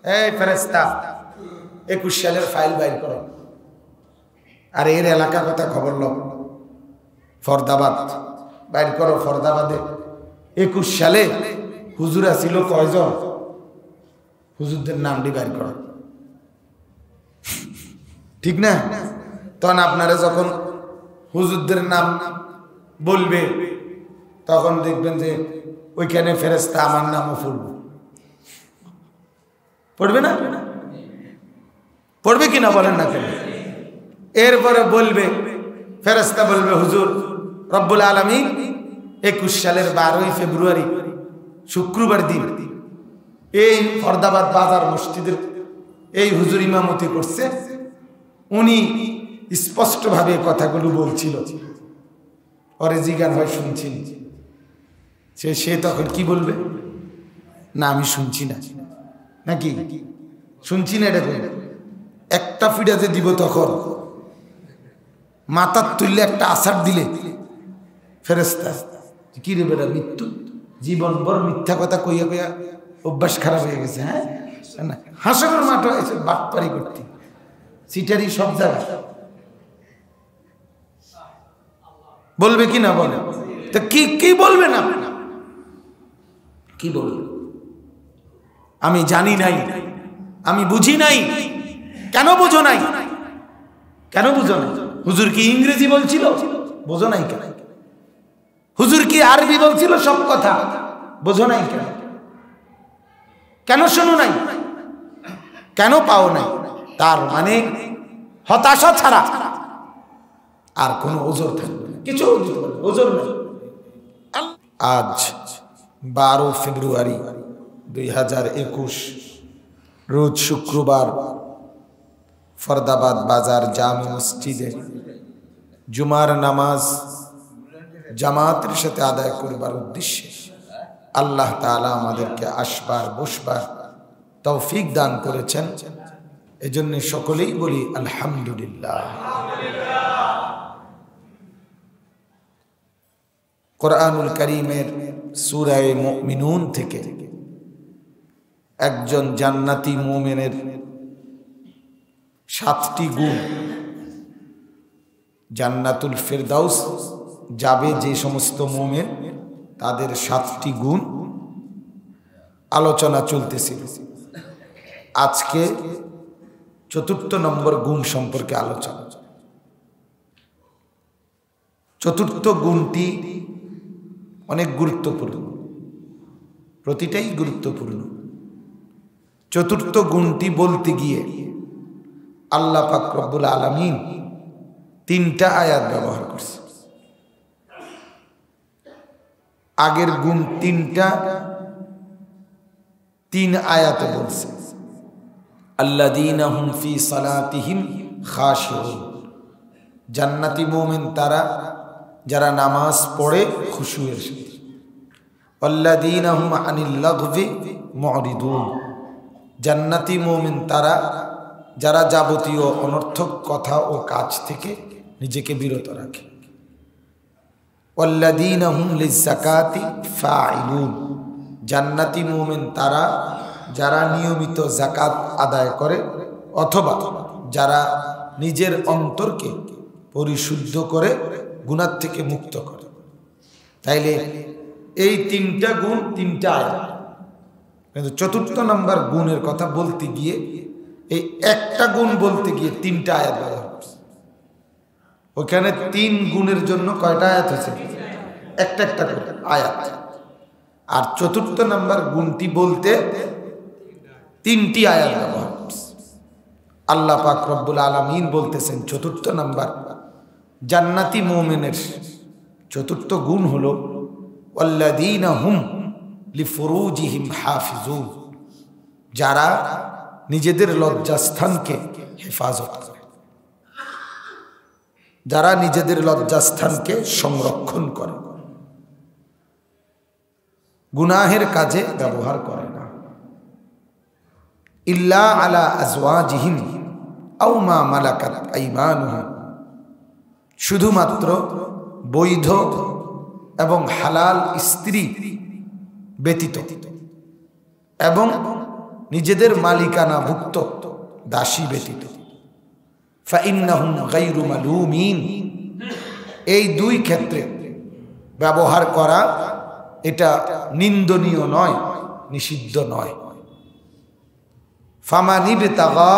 এই ফেরেশতা 21 সালের ফাইল বাইর করো। আর এর এলাকা কথা খবর লো, ফরদাবাদ বাইর করো। ফরদাবাদে 21 সালে হুজুর ছিল কয়জন, হুজুরদের নামটি বাইর করো। ঠিক না? তখন আপনারা যখন হুজুরদের নাম বলবে তখন দেখবেন যে ওইখানে ফেরেশতা আমার নামও পড়বে। পড়বে না? পড়বে কিনা বলেন না কেন? এরপরে বলবে ফেরেশতা বলবে, হুজুর রব্বুল আলামিন 21 সালের 12ই ফেব্রুয়ারি শুক্রবার দিন এই ফরদাবাদ বাজার মসজিদের এই হুজুর ইমামতি করছে, উনি স্পষ্টভাবে কথাগুলো বলছিল। পরে জিজ্ঞান হয় শুনছেন? সে তখন কি বলবে? না আমি শুনছি না। নাকি শুনছি না? এটা একটা ফিডাতে দিব, তখন মাথার তুললে একটা আছাড় দিলে ফেরেশতা কি রে বেটা, মৃত্যু জীবন ভর মিথ্যা কথা কইয়া কইয়া অভ্যাস খারাপ হয়ে গেছে। হ্যাঁ না, হাসনের মাঠ হয়েছে বাটপারি করতে, সিটারি সব জায়গায় বলবে কি না? বলে তো কি বলবে না? কি বলবে? আমি জানি নাই, আমি বুঝি নাই। কেন বুঝো নাই? কেন বুঝো নাই? হুজুর কি ইংরেজি বলছিল? বোঝো নাই কেন? হুজুর কি আরবি বলছিল সব কথা? বোঝো নাই কেন? কেন শোনো নাই? কেন পাও নাই? তার মানে হতাশা ছাড়া আর কোনো ওজোর থাকবে না, কিছু ওজোর নেই। আজ 12 ফেব্রুয়ারি 2021 রোজ শুক্রবার ফরদাবাদ বাজার জামে মসজিদে জুমার নামাজ জামাতের সাথে আদায় করবার উদ্দেশ্যে আল্লাহ তাআলা আমাদেরকে আসবার বসবার তৌফিক দান করেছেন। এজন্য সকলেই বলি আলহামদুলিল্লাহ। কোরআনুল কারীমের সূরা মুমিনুন থেকে একজন জান্নাতি মুমিনের 7টি গুণ, জান্নাতুল ফেরদাউস যাবে যে সমস্ত মুমিন, তাদের 7টি গুণ আলোচনা চলতেছিল। আজকে 4র্থ নম্বর গুণ সম্পর্কে আলোচনা। 4র্থ গুণটি অনেক গুরুত্বপূর্ণ, প্রতিটাই গুরুত্বপূর্ণ। 4র্থ গুণটি বলতে গিয়ে আল্লাহ পাক রব্বুল আলামিন 3টা আয়াত ব্যবহার করছে। আগের গুণ 3টা 3 আয়াতে বলছে, আল্লাযীনা হুম ফি সালাতিহিম খাশিউন, জান্নাতি মুমিন তারা যারা নামাজ পড়ে খুশুয়ের সাথে। আল্লাযীনা হুম আনিল লাগবি মুরিদুন, জান্নাতি মুমিন তারা যারা যাবতীয় অনর্থক কথা ও কাজ থেকে নিজেকে বিরত রাখে। আল্লাযীনা হুম লিয-যাকাতি ফাঈলুন, জান্নাতি মুমিন তারা যারা নিয়মিত যাকাত আদায় করে অথবা যারা নিজের অন্তরকে পরিশুদ্ধ করে গুনাহ থেকে মুক্ত করে। তাইলে এই 3টা গুণ 3টা আয়াত, কিন্তু 4র্থ নম্বর গুণের কথা বলতে গিয়ে এই একটা গুণ বলতে গিয়ে 3টা আয়াত ব্যবহার করছে। ওখানে 3 গুণের জন্য কয়টা আয়াত হয়েছে? একটা করে আয়াত। আর 4র্থ নম্বর গুণটি বলতে 3টি আয়াত ব্যবহার করছে। আল্লাহ পাক রব্বুল আলামিন বলতেছেন 4র্থ নম্বর জান্নাতি মুমিনের 4র্থ গুণ হলো ওয়াল্লাযীনা হুম লিফুরুজিহিম হাফিজুন, যারা নিজেদের লজ্জাস্থানকে হেফাজত করে, যারা নিজেদের লজ্জাস্থানকে সংরক্ষণ করে, গুনাহের কাজে ব্যবহার করে না। ইল্লা আলা আজওয়াজিহিম আও মা মালাকাত আইমানুহুম, শুধুমাত্র বৈধ এবং হালাল স্ত্রী ব্যতীত এবং নিজেদের মালিকানা ভুক্ত দাসী ব্যতীত। ফাইন্নাহুম গায়রু মালুমিন, এই দুই ক্ষেত্রে ব্যবহার করা এটা নিন্দনীয় নয়, নিষিদ্ধ নয়। ফামান ইবতাগা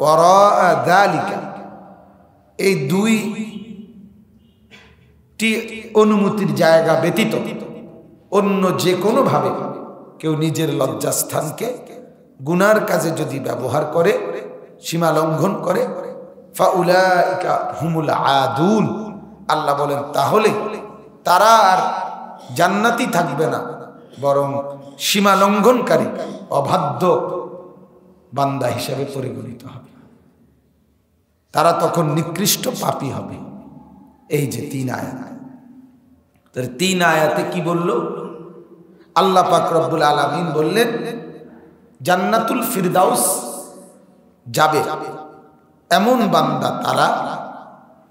ওয়ারা যালিকা, এই দুইটি অনুমতির জায়গা ব্যতীত অন্য যে কোনো ভাবে কেউ নিজের লজ্জাস্থানকে গুনার কাজে যদি ব্যবহার করে, সীমা লঙ্ঘন করে, ফাউলাইকা হুমুল আদুন, আল্লাহ বলেন তাহলে তারা আর জান্নাতি থাকবে না, বরং সীমা লঙ্ঘনকারী অবাধ্য বান্দা হিসাবে পরিগণিত হবে। তারা তখন নিকৃষ্ট পাপী হবে। এই যে 3 আয়াত, 3 আয়াতে কি বলল? আল্লাহ পাক রব্বুল আলামিন বললেন জান্নাতুল ফিরদাউস যাবে এমন বান্দা তারা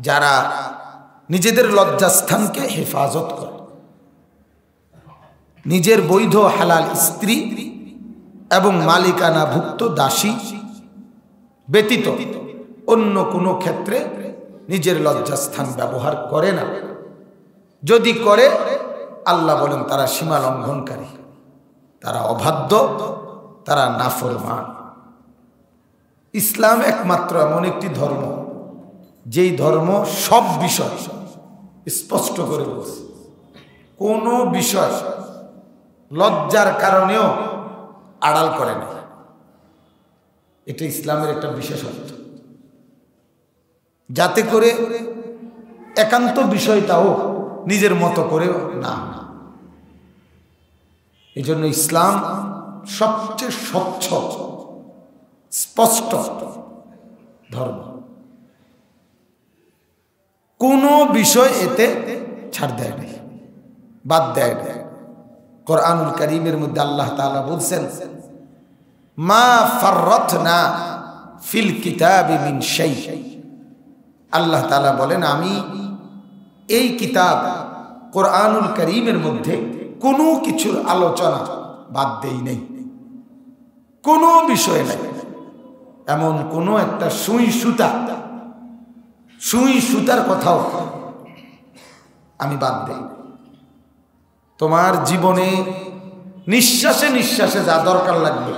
যারা নিজেদের লজ্জাস্থানকে হেফাজত করে, নিজের বৈধ হালাল স্ত্রী এবং মালিকানা ভুক্ত দাসী ব্যতীত অন্য কোনো ক্ষেত্রে নিজের লজ্জাস্থান ব্যবহার করে না। যদি করে, আল্লাহ বলেন তারা সীমা লঙ্ঘনকারী, তারা অবাধ্য, তারা নাফরমান। ইসলাম একমাত্র এমন একটি ধর্ম যেই ধর্ম সব বিষয় স্পষ্ট করে বলছে। কোনো বিষয় লজ্জার কারণেও আড়াল করে না। এটা ইসলামের একটা বিশেষত্ব, যাতে করে একান্ত বিষয়টাও নিজের মতো করে না। এই জন্য ইসলাম সবচেয়ে স্বচ্ছ স্পষ্ট ধর্ম। কোনো বিষয় এতে ছাড় দেয় নাই, বাদ দেয় নাই। কোরআনুল কারীমের মধ্যে আল্লাহ তাআলা বলছেন মা ফাররাতনা ফিল কিতাবি মিন শাই। আল্লাহ তাআলা বলেন আমি এই কিতাব কোরআনুল কারীমের মধ্যে কোনো কিছুর আলোচনা বাদ দেই নাই, কোনো বিষয় নাই। এমন কোনো একটা সুই সুতার কথাও আমি বাদ দেই। তোমার জীবনে নিঃশ্বাসে নিঃশ্বাসে যা দরকার লাগবে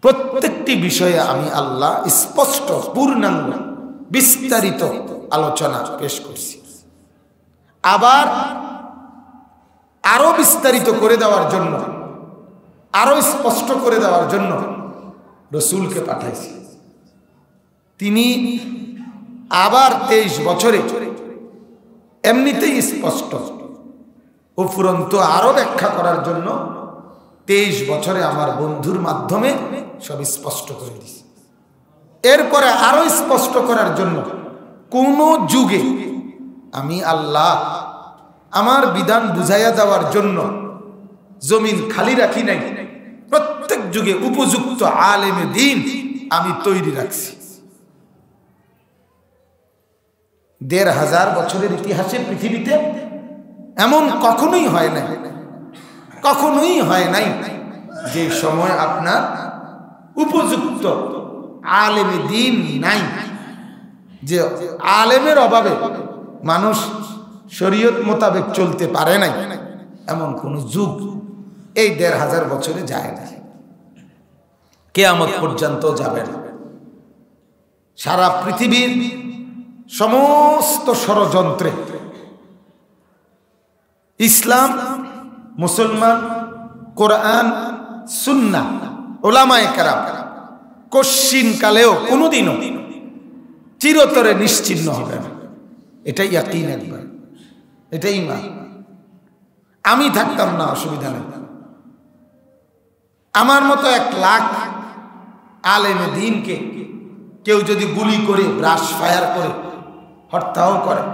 প্রত্যেকটি বিষয়ে আমি আল্লাহ স্পষ্ট পূর্ণাঙ্গ বিস্তারিত আলোচনা পেশ করছি। আবার আরো বিস্তারিত করে দেওয়ার জন্য, আরো স্পষ্ট করে দেওয়ার জন্য রসুলকে পাঠাইছি। তিনি আবার 23 বছরে এমনিতেই স্পষ্ট, উপরন্তু আরো ব্যাখ্যা করার জন্য 23 বছরে আমার বন্ধুর মাধ্যমে সব স্পষ্ট করে দিয়েছি। এরপরে আরো স্পষ্ট করার জন্য কোন যুগে আমি আল্লাহ আমার বিধান বুঝাইয়া দেওয়ার জন্য জমিন খালি রাখি নাই। প্রত্যেক যুগে উপযুক্ত আলেমে দ্বীন আমি তৈরি রাখছি। 1500 বছরের ইতিহাসে পৃথিবীতে এমন কখনোই হয় নাই, কখনোই হয় নাই যে সময় আপনার উপযুক্ত আলেমে দ্বীন নাই, যে আলেমের অভাবে মানুষ শরীয়ত মোতাবেক চলতে পারে নাই। এমন কোন যুগ এই 1500 বছরে যায় না, কিয়ামত পর্যন্ত যাবে না। সারা পৃথিবীর সমস্ত ষড়যন্ত্রে ইসলাম, মুসলমান, কোরআন, সুন্নাহ, উলামায়ে কেরাম কশিন কালেও কোনোদিনও চিরতরে নিশ্চিহ্ন হবে না। এটাই ইয়াকিন, একবার এটাই ঈমান। আমি থাকতাম না, অসুবিধা নেই। আমার মতো 1 লাখ আলেমে দ্বীনকে কেউ যদি গুলি করে, ব্রাশ ফায়ার করে, হত্যাও করে,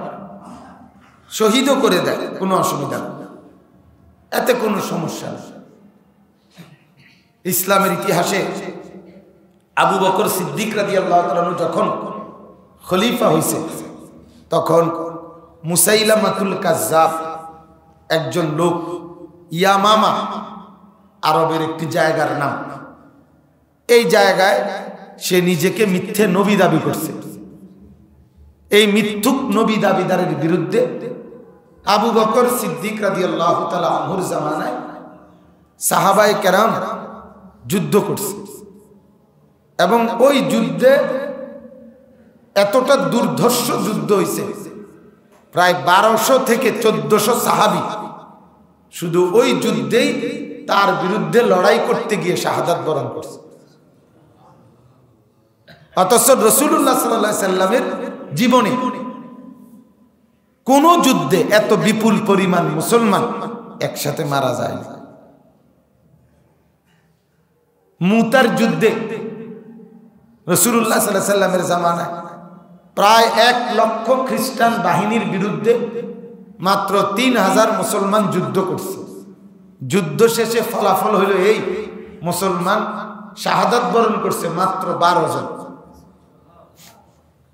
শহীদও করে দেয়, কোনো অসুবিধা নেই, এতে কোনো সমস্যা নেই। ইসলামের ইতিহাসে আবু বকর সিদ্দিক রাদিয়াল্লাহু তাআলা যখন খলিফা হয়েছে, তখন মুসাইলামাতুল কাজ্জাব একজন লোক ইয়ামামা আরবের একটি জায়গার নাম। এই জায়গায় সে নিজেকে মিথ্যে নবী দাবি করছে। এই মিথ্যুক নবী দাবিদারের বিরুদ্ধে আবু বকর সিদ্দিক রাদিয়াল্লাহু তাআলা আনহুর জামানায় সাহাবায়ে কেরাম যুদ্ধ করছে এবং ওই যুদ্ধে এতটা দুর্ধর্ষ যুদ্ধ হয়েছে, প্রায় 1200 থেকে 1400 সাহাবী শুধু ওই যুদ্ধেই তার বিরুদ্ধে লড়াই করতে গিয়ে শাহাদাত বরণ করছে। অথচ রাসূলুল্লাহ সাল্লাল্লাহু আলাইহি সাল্লামের জীবনে কোন যুদ্ধে এত বিপুল পরিমাণ মুসলমান একসাথে মারা যায় না। মুতার যুদ্ধে রাসূলুল্লাহ সাল্লাল্লাহু আলাইহি সাল্লামের জামানায় প্রায় 1 লক্ষ খ্রিস্টান বাহিনীর বিরুদ্ধে মাত্র 3000 মুসলমান যুদ্ধ করছে। যুদ্ধ শেষে ফলাফল হলো এই, মুসলমান শাহাদাত বরণ করছে মাত্র 12 জন,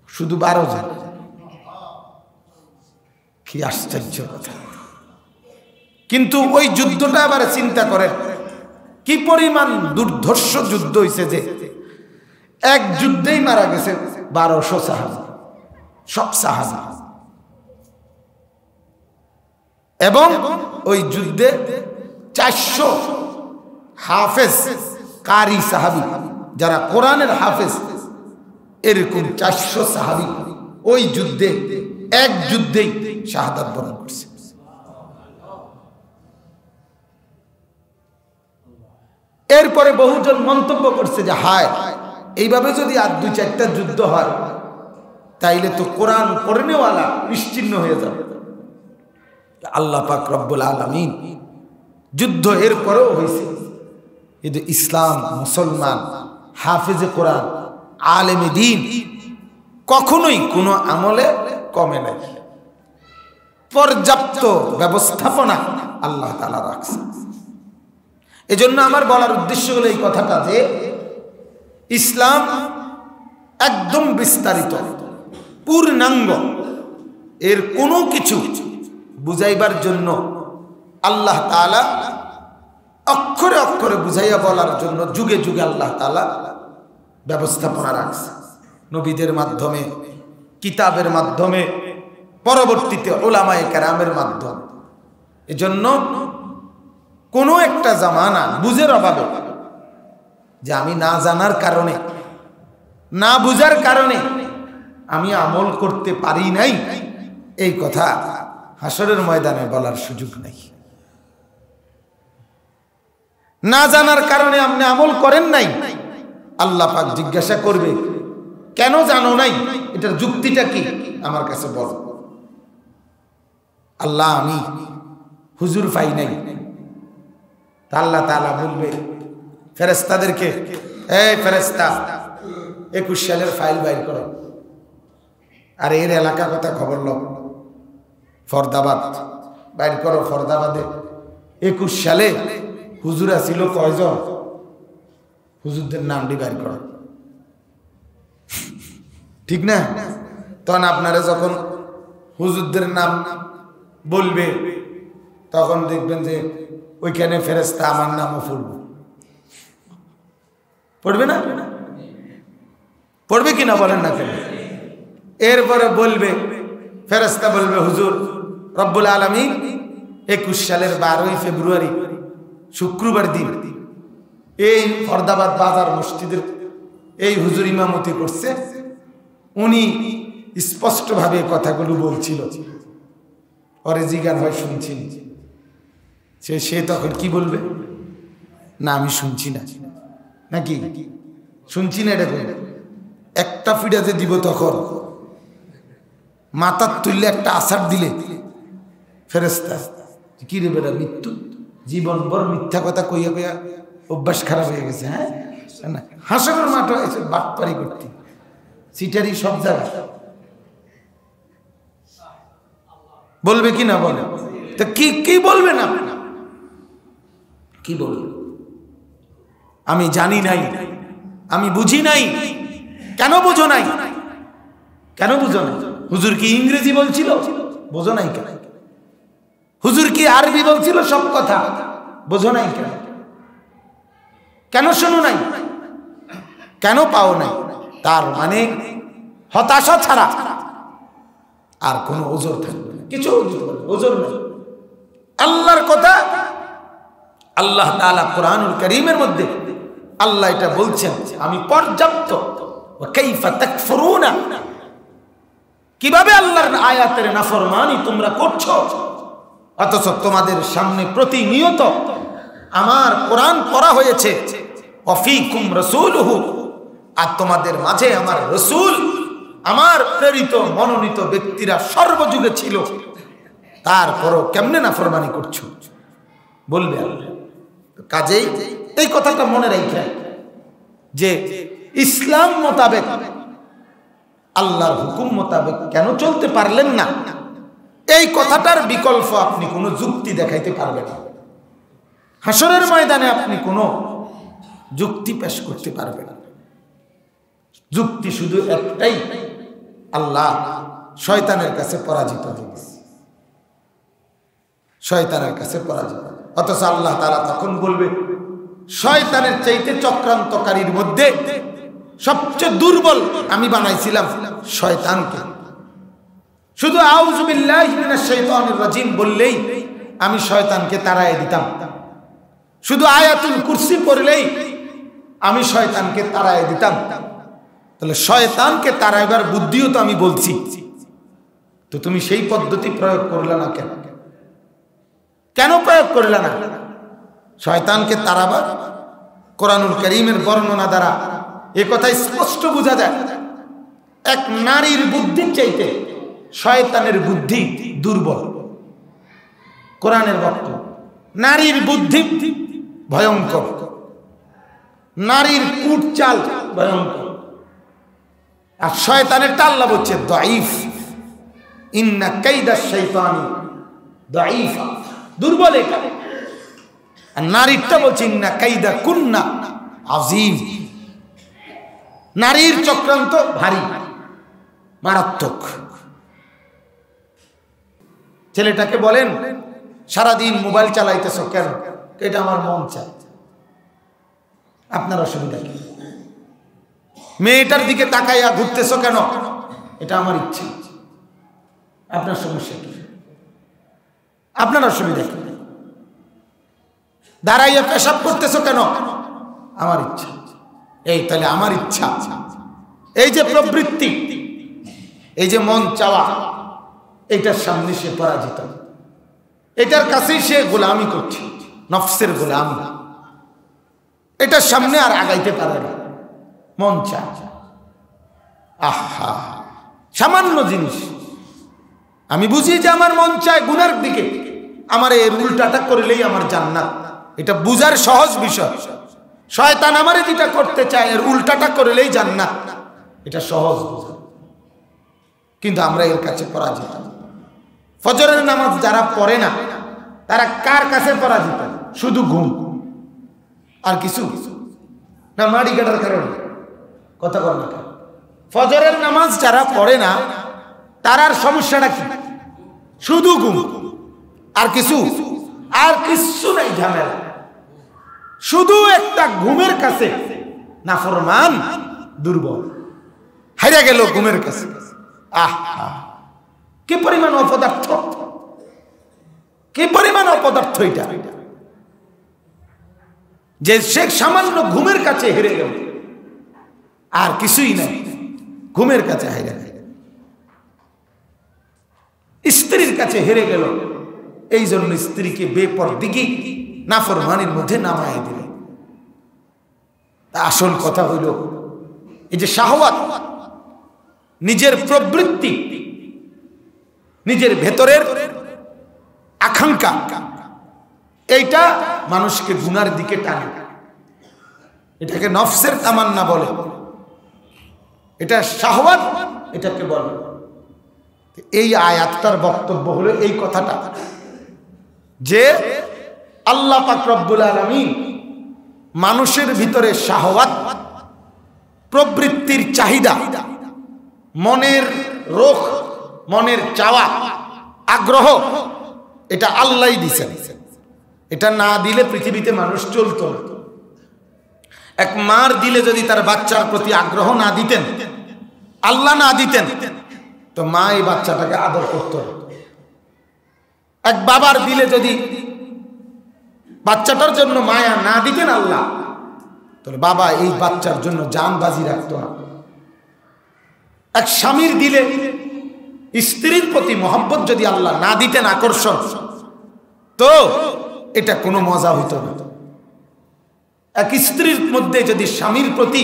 শুধু 12 জন। কি আশ্চর্য কথা! কিন্তু ওই যুদ্ধটা আবার চিন্তা করেন কি পরিমাণ দুর্ধর্ষ যুদ্ধ হয়েছে যে এক যুদ্ধেই মারা গেছে 1200 সাহাবী, সব সাহাবী। এবং ওই যুদ্ধে 400 হাফেজ কারি সাহাবী, যারা কোরআনের হাফেজ, এরকম 400 সাহাবী ওই যুদ্ধে এক যুদ্ধেই শাহাদাত বরণ করছে। এরপরে বহুজন মন্তব্য করছে যে হায়, এইভাবে যদি আর 2-4টা যুদ্ধ হয় তাইলে তো কোরআন পড়নেওয়ালা নিশ্চিহ্ন হয়ে যাবে। আল্লাহ পাক রব্বুল আলামিন যুদ্ধ এরপরেও হয়েছে, কিন্তু ইসলাম, মুসলমান, হাফেজে কোরআন, আলেমে দ্বীন কখনোই কোনো আমলে কমে নাই। পর্যাপ্ত ব্যবস্থাপনা আল্লাহ তাআলা রাখছে। এজন্য আমার বলার উদ্দেশ্য হলো এই কথাটা যে ইসলাম একদম বিস্তারিত, পূর্ণাঙ্গ। এর কোনো কিছু বুঝাইবার জন্য আল্লাহ তাআলা অক্ষরে অক্ষরে বুঝাইয়া বলার জন্য যুগে যুগে আল্লাহ তাআলা ব্যবস্থাপনা রাখছে, নবীদের মাধ্যমে, কিতাবের মাধ্যমে, পরবর্তীতে উলামায়ে কেরামের মাধ্যমে। এজন্য কোনো একটা জামানা বুঝের অভাবে যে আমি না জানার কারণে, না বুঝার কারণে আমি আমল করতে পারি নাই, এই কথা হাসরের ময়দানে বলার সুযোগ নাই। না জানার কারণে আপনি আমল করেন নাই, আল্লাহ পাক জিজ্ঞাসা করবে কেন জানো নাই, এটার যুক্তিটা কি আমার কাছে বল। আল্লাহ আমি হুজুর পাই নাই, আল্লাহ তাআলা বলবে ফেরেশতাদেরকে, এই ফেরেশতা 21 সালের ফাইল বাইর করো, আর এর এলাকা কথা খবর লও, ফরদাবাদ বাইর করো। ফরদাবাদে 21 সালে হুজুরা ছিল কয়জন, হুজুরদের নামটি বাইর করো। ঠিক না? তখন আপনারা যখন হুজুরদের নাম বলবে তখন দেখবেন যে ওইখানে ফেরেশতা আমার নামও পড়বে, পড়বে না? পড়বে কিনা বলেন না কেন? এরপরে বলবে ফেরেশতা বলবে হুজুর রব্বুল আলামিন 21 সালের 12ই ফেব্রুয়ারি শুক্রবার দিন এই ফরদাবাদ বাজার মসজিদের এই হুজুর ইমামতি করছে, উনি স্পষ্টভাবে কথাগুলো বলছিল, পরে জিজ্ঞান হয় শুনছি, সে তখন কি বলবে? না আমি শুনছি না, নাকি শুনছি না, এটা একটা ফিডাতে দিব, তখন মাথার তুললে একটা আছাড় দিলে ফেরেশতা কি রে বেটা, মৃত্যু জীবন বড় মিথ্যা কথা কইয়া কইয়া অভ্যাস খারাপ হয়ে গেছে। হ্যাঁ, হাসরের মাঠ হয়েছে বাটপারি করতে, সিটারি সব জায়গায় বলবে কি না বলে? তো কি বলবে না, কি বলবে? আমি জানি নাই, আমি বুঝি নাই। কেন বুঝো নাই? কেন বুঝো নাই? হুজুর কি ইংরেজি বলছিল? বোঝো নাই কেন? হুজুর কি আরবি বলছিল? সব কথা বোঝো নাই কেন? কেন শোনো নাই, কেন পাও নাই? তার মানে হতাশা ছাড়া আর কোনো ওজোর থাকবে না, কিছু ওজোর নেই। আল্লাহর কথা, আল্লাহ তাআলা কোরআনুল কারীমের মধ্যে আল্লাহ এটা বলছেন, আমি পর্যাপ্ত। কাইফা তাকফুরুনা, কিভাবে আল্লাহর আয়াতের নাফরমানি তোমরা করছো, অথচ তোমাদের সামনে প্রতিনিয়ত আমার কোরআন পড়া হয়েছে। ওয়াফিকুম রাসূলুহু, আর তোমাদের মাঝে আমার রাসূল, আমার প্রেরিত মনোনীত ব্যক্তিরা সর্বযুগে ছিল, তারপরও কেমনে নাফরমানি করছো বলবে আল্লাহ। কাজেই এই কথাটা মনে রাখেন যে ইসলাম মোতাবেক, আল্লাহর হুকুম মোতাবেক কেন চলতে পারলেন না, এই কথাটার বিকল্প আপনি কোনো যুক্তি দেখাইতে পারবেন না। হাসরের ময়দানে আপনি কোনো যুক্তি পেশ করতে পারবেন না। যুক্তি শুধু একটাই, আল্লাহ শয়তানের কাছে পরাজিত হয়েছে, শয়তানের কাছে পরাজিত। অথচ আল্লাহ তাআলা তখন বলবে, শয়তানের চাইতে চক্রান্তকারীর মধ্যে সবচেয়ে দুর্বল আমি বানাইছিলাম শয়তানকে। শুধু আউযু বিল্লাহি মিনাশ শাইতানির রাজিম বললেই আমি শয়তানকে তাড়ায় দিতাম, শুধু আয়াতুল কুরসি পড়লেই আমি শয়তানকে তাড়ায় দিতাম। তাহলে শয়তানকে তাড়াইবার বুদ্ধিও তো আমি বলছি, তো তুমি সেই পদ্ধতি প্রয়োগ করলে না কেন? কেন প্রয়োগ করলে না? শয়তানকে তাড়াবার কোরআনুল কারীমের বর্ণনা দ্বারা এ কথা স্পষ্ট বোঝা যায়, এক নারীর বুদ্ধির চাইতে শয়তানের বুদ্ধি দুর্বল। কোরআনের বক্তব্য, নারীর বুদ্ধি ভয়ঙ্কর, নারীর কুটচাল ভয়ঙ্কর, আর শয়তানেরটা আল্লাহ বলছে দাঈফ, ইন্না কাইদাশ শাইতানি দাঈফ, দুর্বল। এটা আর নারীরটা বলছে ইন্না কাইদা কুন্না আযীম, নারীর চক্রান্ত ভারী মারাত্মক। ছেলেটাকে বলেন সারাদিন মোবাইল চালাইতেছ কেন? এটা আমার মন চায়। আপনার অসুবিধা কি? মেয়েটার দিকে তাকাইয়া ঘুরতেছ কেন? এটা আমার ইচ্ছা। আপনার সমস্যা কি? আপনার অসুবিধা কি? দাঁড়াইয়া পেশাব করতেছ কেন? আমার ইচ্ছা। এই তাহলে আমার ইচ্ছা, এই যে প্রবৃত্তি, এই যে মন চাওয়া, এটার সামনে সে পরাজিত, এটার কাছেই সে গোলামি করছে, নফসের গোলামি। এটার সামনে আর আগাইতে পারে না, মন চায়। আহা, সামান্য জিনিস আমি বুঝি যে আমার মন চায় গুনার দিকে, আমার এর উল্টাটা করলেই আমার জান্নাত, এটা বুঝার সহজ বিষয়। শয়তান আমারে যেটা করতে চায় এর উল্টাটা করলেই জান্নাত, এটা সহজ বুঝা, কিন্তু আমরা এর কাছে পরাজিত। ফজরের নামাজ যারা পড়ে না তারা কার কাছে পরাজিত? শুধু ঘুম আর কিছু না, মাড়ি কাটার কারণে কথা বল না। ফজরের নামাজ যারা পড়ে না তারার সমস্যাটা কি? শুধু ঘুম আর কিছু নাই, ঝামেলা। শুধু একটা ঘুমের কাছে নাফরমান দুর্বল, হারিয়ে গেল ঘুমের কাছে। আহা, কি পরিমাণ অপদার্থ, কি পরিমাণ অপদার্থ এটা, যে সে সামান্য ঘুমের কাছে হেরে গেল, আর কিছুই নাই, ঘুমের কাছে হেরে গেল, স্ত্রীর কাছে হেরে গেল। এই জন্য স্ত্রীকে বেপরদিগি নাফরমানির মধ্যে নামায় দিল। আসল কথা হইল এই যে শাহওয়াত, নিজের প্রবৃত্তি, নিজের ভেতরের আকাঙ্ক্ষা, এইটা মানুষকে গুনার দিকে টানে। এটাকে নফসের তামান্না বলে, এটা শাহওয়াত এটাকে বলে। এই আয়াতটার বক্তব্য হলো এই কথাটা যে আল্লাহ পাক রব্বুল আলামিন মানুষের ভিতরে শাহওয়াত, প্রবৃত্তির চাহিদা, মনের রোখ, মনের চাওয়া, আগ্রহ, এটা আল্লাহই দিয়েছেন। এটা না দিলে পৃথিবীতে মানুষ চলতো না। এক মার দিলে যদি তার বাচ্চার প্রতি আগ্রহ না দিতেন, আল্লাহ না দিতেন, তো মা এই বাচ্চাটাকে আদর করত। এক বাবার দিলে যদি বাচ্চাটার জন্য মায়া না দিতেন আল্লাহ, তাহলে বাবা এই বাচ্চার জন্য জান বাজি রাখতো না। এক স্বামীর দিলে স্ত্রীর প্রতি মহব্বত যদি আল্লাহ না দিতেন, আকর্ষণ, তো এটা কোনো মজা হইতো না। এক স্ত্রীর মধ্যে যদি স্বামীর প্রতি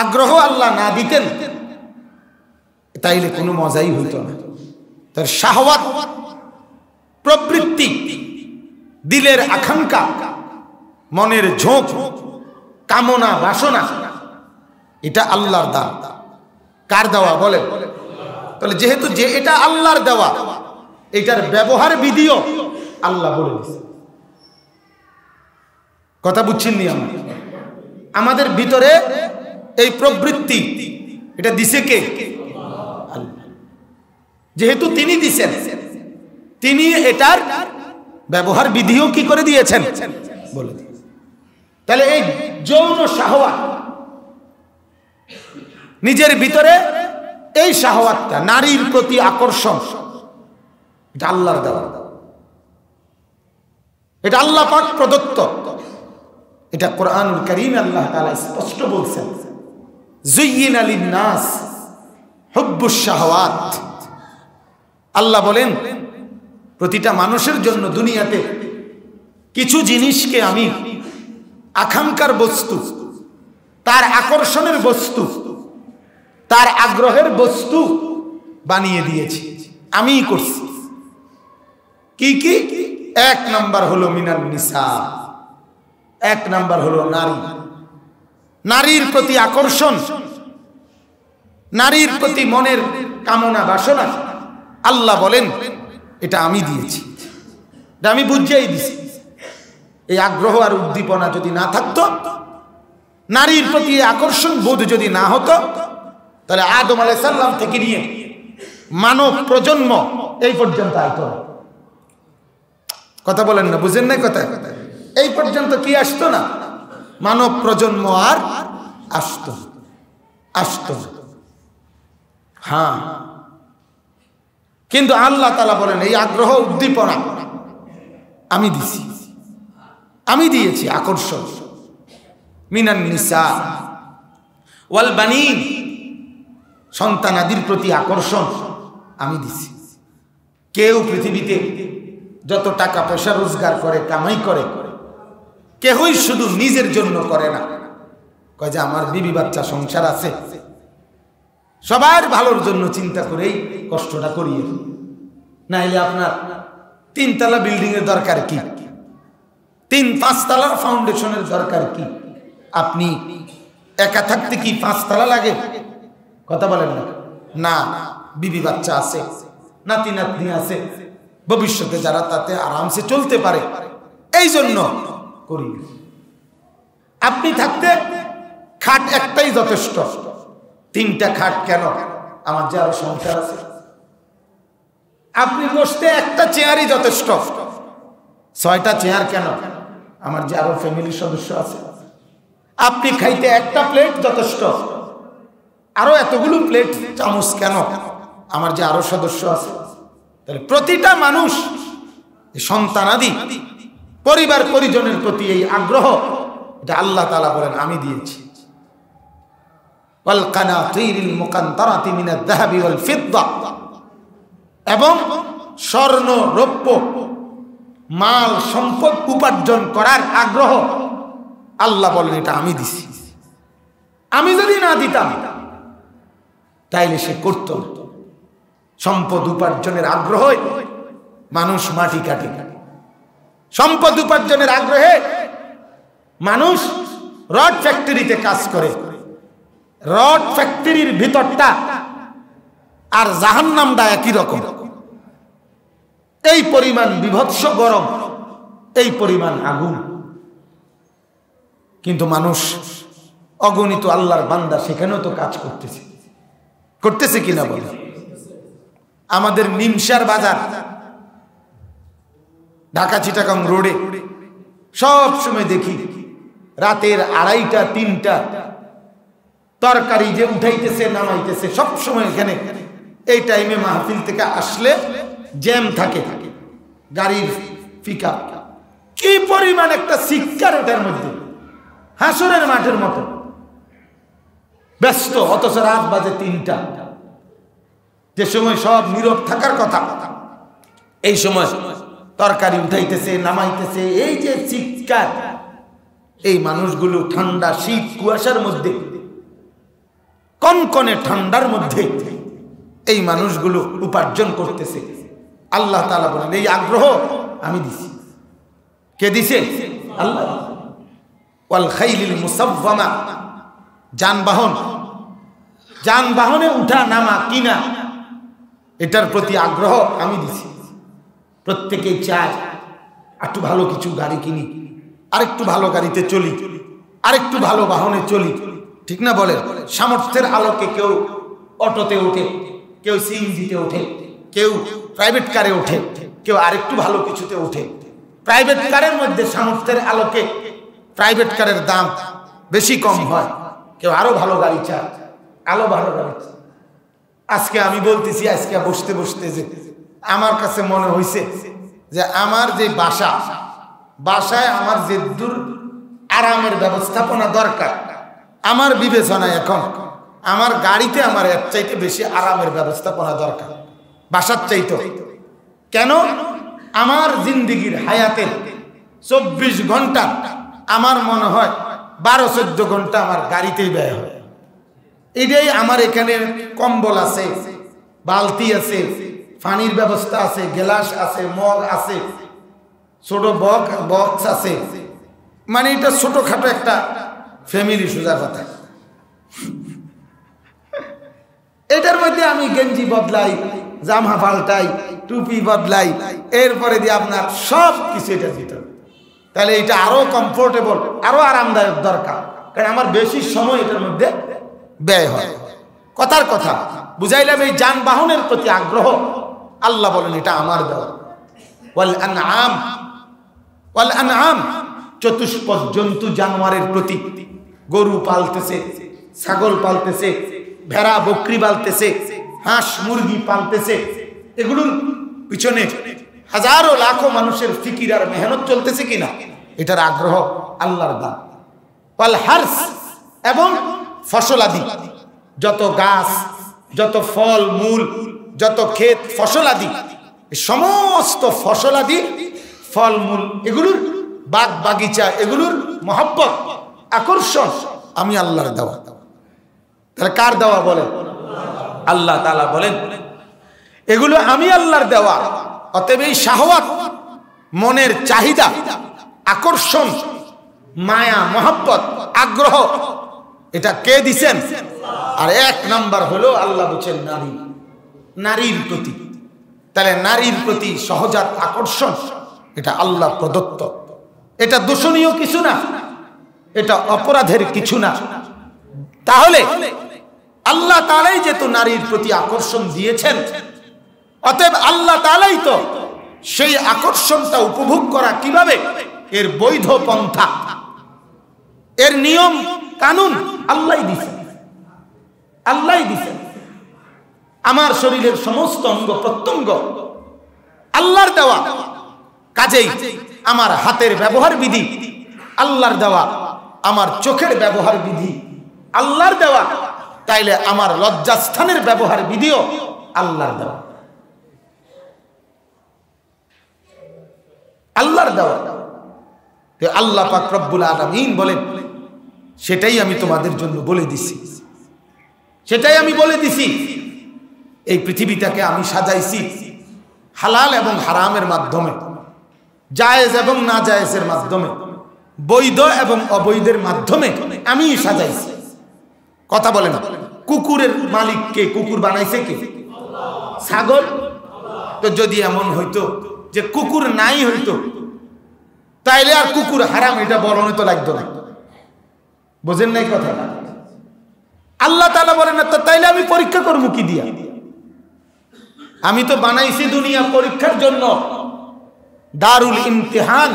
আগ্রহ আল্লাহ না দিতেন, তাইলে কোনো মজাই হইতো না। তার শাহওয়াত, প্রবৃত্তি, দিলের আকাঙ্ক্ষা, মনের ঝোঁক, কামনা, বাসনা, এটা আল্লাহর দান। কার দেওয়া বলে? তাহলে যেহেতু যে এটা আল্লাহর দেওয়া, এটার ব্যবহার বিধিও আল্লাহ বলে দিয়েছে। কথা বুঝছেন নি? আমাদের ভিতরে এই প্রবৃত্তি, এটা দিছে কে? আল্লাহ। যেহেতু তিনি দিছেন, তিনি এটার ব্যবহার বিধিও কি করে দিয়েছেন? বলে দিয়েছেন। তাহলে এই যৌন শাহওয়াত, নিজের ভিতরে এই শাহওয়াতটা, নারীর প্রতি আকর্ষণ, এটা আল্লাহর দেওয়া, এটা আল্লাহ পাক প্রদত্ত। এটা কোরআনুল কারীমে আল্লাহ তাআলা স্পষ্ট বলছেন, যুয়্যিনা লিন-নাস হুব্বুশ শাহওয়াত। আল্লাহ বলেন প্রতিটা মানুষের জন্য দুনিয়াতে কিছু জিনিসকে আমি আকাঙ্ক্ষার বস্তু, তার আকর্ষণের বস্তু, তার আগ্রহের বস্তু বানিয়ে দিয়েছি, আমিই করছি। কি কি? এক নাম্বার হলো মিনান নিসা, এক নাম্বার হলো নারী। নারীর প্রতি আকর্ষণ, নারীর প্রতি মনের কামনা বাসনা, আল্লাহ বলেন এটা আমি দিয়েছি, এটা আমি বুঝিয়েই দিছি। এই আগ্রহ আর উদ্দীপনা যদি না থাকতো, নারীর প্রতি আকর্ষণ বোধ যদি না হতো, তাহলে আদম আলাইহিস সালাম থেকে নিয়ে মানব প্রজন্ম এই পর্যন্ত আইতো। কথা বলেন না, বুঝেন না কথা? এই পর্যন্ত কি আসতো না? মানব প্রজন্ম আর আসতো। হ্যাঁ, কিন্তু আল্লাহ তাআলা বলেন এই আগ্রহ উদ্দীপনা আমি দিছি, আমি দিয়েছি। আকর্ষণ মিনান নিসা ওয়াল বানিন, সন্তানাদির প্রতি আকর্ষণ আমি দিছি। কেউ পৃথিবীতে যত টাকা পয়সা রোজগার করে, কামাই করে, কেউই শুধু নিজের জন্য করে না। কয় যে আমার বিবি বাচ্চা সংসার আছে, সবার ভালোর জন্য চিন্তা করেই কষ্টটা করিয়ে। নাইলে আপনার 3 তলা বিল্ডিং এর দরকার কি? 3-5 তলার ফাউন্ডেশনের দরকার কি? আপনি একা থাকতে কি 5 তলা লাগে? কথা বলেন না? না, বিবি বাচ্চা আছে, নাতি নাতনি আছে, ভবিষ্যতে যারা তাতে আরামসে চলতে পারে, এই জন্য করি। আপনি থাকতে খাট একটাই যথেষ্ট, 3টা খাট কেন? আমার যে আরো সংসার আছে। আপনি বসতে একটা চেয়ারই যথেষ্ট, 6টা চেয়ার কেন? আমার যে আরো ফ্যামিলির সদস্য আছে। আপনি খাইতে একটা প্লেট যথেষ্ট, আরো এতগুলো প্লেট চামচ কেন? আমার যে আরো সদস্য আছে। তাহলে প্রতিটা মানুষ সন্তানাদি, পরিবার পরিজনের প্রতি এই আগ্রহ, এটা আল্লাহ তাআলা বলেন আমি দিয়েছি। ওয়াল কানাতিরিল মুকান্তারাতি মিনাদ যাহাবি ওয়াল ফিদ্দা, এবং স্বর্ণ রৌপ্য মাল সম্পদ উপার্জন করার আগ্রহ, আল্লাহ বলেন এটা আমি দিছি। আমি যদি না দিতাম তাইলে সে করত। সম্পদ উপার্জনের আগ্রহে মানুষ মাটি কাটে, সম্পদ উপার্জনের আগ্রহে মানুষ রড ফ্যাক্টরিতে কাজ করে। রড ফ্যাক্টরির ভিতরটা আর জাহান্নামটা একই রকম। এই পরিমাণ বিভৎস গরম, এই পরিমাণ আগুন, কিন্তু মানুষ অগণিত আল্লাহর বান্দা সেখানেও তো কাজ করতেছে কিনা বলে? আমাদের নিমসার বাজার, ঢাকা চিটাগাং রোডে সব সময় দেখি রাতের 2:30টা 3টা তরকারি যে উঠাইতেছে নামাইতেছে সব সময় এখানে এই টাইমে মাহফিল থেকে আসলে জ্যাম থাকে গাড়ির পিকআপ। কি পরিমাণ একটা শিক্ষার এটার মধ্যে, হাসরের মাঠের মতো ব্যস্ত। অথচ রাত বাজে 3টা, যে সময় সব নীরব থাকার কথা, এই সময় তরকারি উঠাইতেছে নামাইতেছে। এই যে চিৎকার, এই মানুষগুলো ঠান্ডা শীত কুয়াশার মধ্যে, কনকনে ঠান্ডার মধ্যে এই মানুষগুলো উপার্জন করতেছে। আল্লাহ তাআলা বলেন এই আগ্রহ আমি দিছি। কে দিছে? আল্লাহ। ওয়াল খাইলিল মুসাওয়ামা, যানবাহনে উঠা নামা কিনা, এটার প্রতি আগ্রহ আমি দিছি। প্রত্যেকেই চায় একটু ভালো কিছু গাড়ি কিনি, আরেকটু ভালো গাড়িতে চলি, আরেকটু ভালো বাহনে চলি, ঠিক না বলেন? সামর্থ্যের আলোকে কেউ অটোতে ওঠে, কেউ সিএনজিতে ওঠে, কেউ প্রাইভেট কারে ওঠে, কেউ আরেকটু ভালো কিছুতে ওঠে। প্রাইভেট কারের মধ্যে সামর্থ্যের আলোকে প্রাইভেট কারের দাম বেশি কম হয়, কেউ আরো ভালো গাড়ি চায়, আরো ভালো গাড়ি চায়। আজকে আমি বলতেছি, আজকে বসতে বসতে যে আমার কাছে মনে হয়েছে যে আমার যে বাসায় আমার যে দূর আরামের ব্যবস্থাপনা দরকার, আমার বিবেচনায় এখন আমার গাড়িতে আমার এর চাইতে বেশি আরামের ব্যবস্থাপনা দরকার বাসার চাইতে। কেন? আমার জিন্দেগির হায়াতের 24 ঘন্টা আমার মনে হয় 12-14 ঘন্টা আমার গাড়িতেই ব্যয় হয়। এটাই আমার এখানে কম্বল আছে, বালতি আছে, পানির ব্যবস্থা আছে, গ্লাস আছে, মগ আছে, ছোট বক্স আছে, মানে এটা ছোটখাটো একটা ফ্যামিলি সোজা কথা। এটার মধ্যে আমি গেঞ্জি বদলাই, জামা পাল্টাই, টুপি বদলাই, এরপরে দিয়ে আপনার সব কিছু এটার ভিতরে। তাহলে এটা আরো কমফোর্টেবল, আরো আরামদায়ক দরকার, কারণ আমার বেশি সময় এটার মধ্যে ব্যয় হয়। কথার কথা বুঝাইলাম, এই যানবাহনের প্রতি আগ্রহ আল্লাহ বলেন এটা আমার দেওয়া। ওয়াল আনআম, চতুষ্পদ জন্তু জানোয়ারের প্রতি, গরু পালতেছে, ছাগল পালতেছে, ভেড়া বকরি পালতেছে, হাঁস মুরগি পালতেছে, এগুলোর পিছনে হাজারো লাখো মানুষের ফিকির আর মেহনত চলতেছে কিনা, এটার আগ্রহ আল্লাহর দান। ওয়াল হারস, এবং ফসলাদি, যত গাছ, যত ফল মূল, যত ক্ষেত ফসলাদি, সমস্ত ফসলাদি ফলমূল, এগুলোর বাগ বাগিচা, এগুলোর মহব্বত আকর্ষণ আমি আল্লাহর দেওয়া। তাহলে কার দেওয়া বলেন? আল্লাহ তাআলা বলেন এগুলো আমি আল্লাহর দেওয়া। অতএব এই শাহওয়াত, মনের চাহিদা, আকর্ষণ, মায়া, মহব্বত, আগ্রহ, এটা কে দিছেন? আর 1 নাম্বার হলো আল্লাহ বলেন নারীর প্রতি। তাহলে নারীর প্রতি সহজাত আকর্ষণ এটা আল্লাহ প্রদত্ত, এটা দোষণীয় কিছু না, এটা অপরাধের কিছু না। তাহলে আল্লাহ তাআলাই যেহেতু নারীর প্রতি আকর্ষণ দিয়েছেন, অতএব আল্লাহ তাআলাই তো সেই আকর্ষণটা উপভোগ করা কিভাবে, এর বৈধ পন্থা, এর নিয়ম কানুন আল্লাহই দিয়েছেন। আল্লাহই দিয়েছেন। আমার শরীরের সমস্ত অঙ্গ প্রত্যঙ্গ আল্লাহর দেওয়া, কাজেই আমার হাতের ব্যবহার বিধি আল্লাহর দেওয়া, আমার চোখের ব্যবহার বিধি আল্লাহর দেওয়া, তাইলে আমার লজ্জাস্থানের ব্যবহার বিধিও আল্লাহর দেওয়া, আল্লাহর দেওয়া। আল্লাহ পাক রব্বুল আলামিন বলেন সেটাই আমি তোমাদের জন্য বলে দিছি, সেটাই আমি বলে দিছি। এই পৃথিবীটাকে আমি সাজাইছি হালাল এবং হারামের মাধ্যমে, জায়েজ এবং না জায়েজের মাধ্যমে, বৈধ এবং অবৈধের মাধ্যমে আমি সাজাইছি। কথা বলে না? কুকুরের মালিক কে? কুকুর বানাইছে কে? ছাগল। তো যদি এমন হইতো যে কুকুর নাই হইতো, তাইলে আর কুকুর হারাম এটা বলনে তো লাগতো না। বোঝেন নাই কথা? আল্লাহ তাআলা বলেন না তো তাইলে আমি পরীক্ষা করবো কি দিয়া? আমি তো বানাইছি দুনিয়া পরীক্ষার জন্য, দারুল ইমতিহান,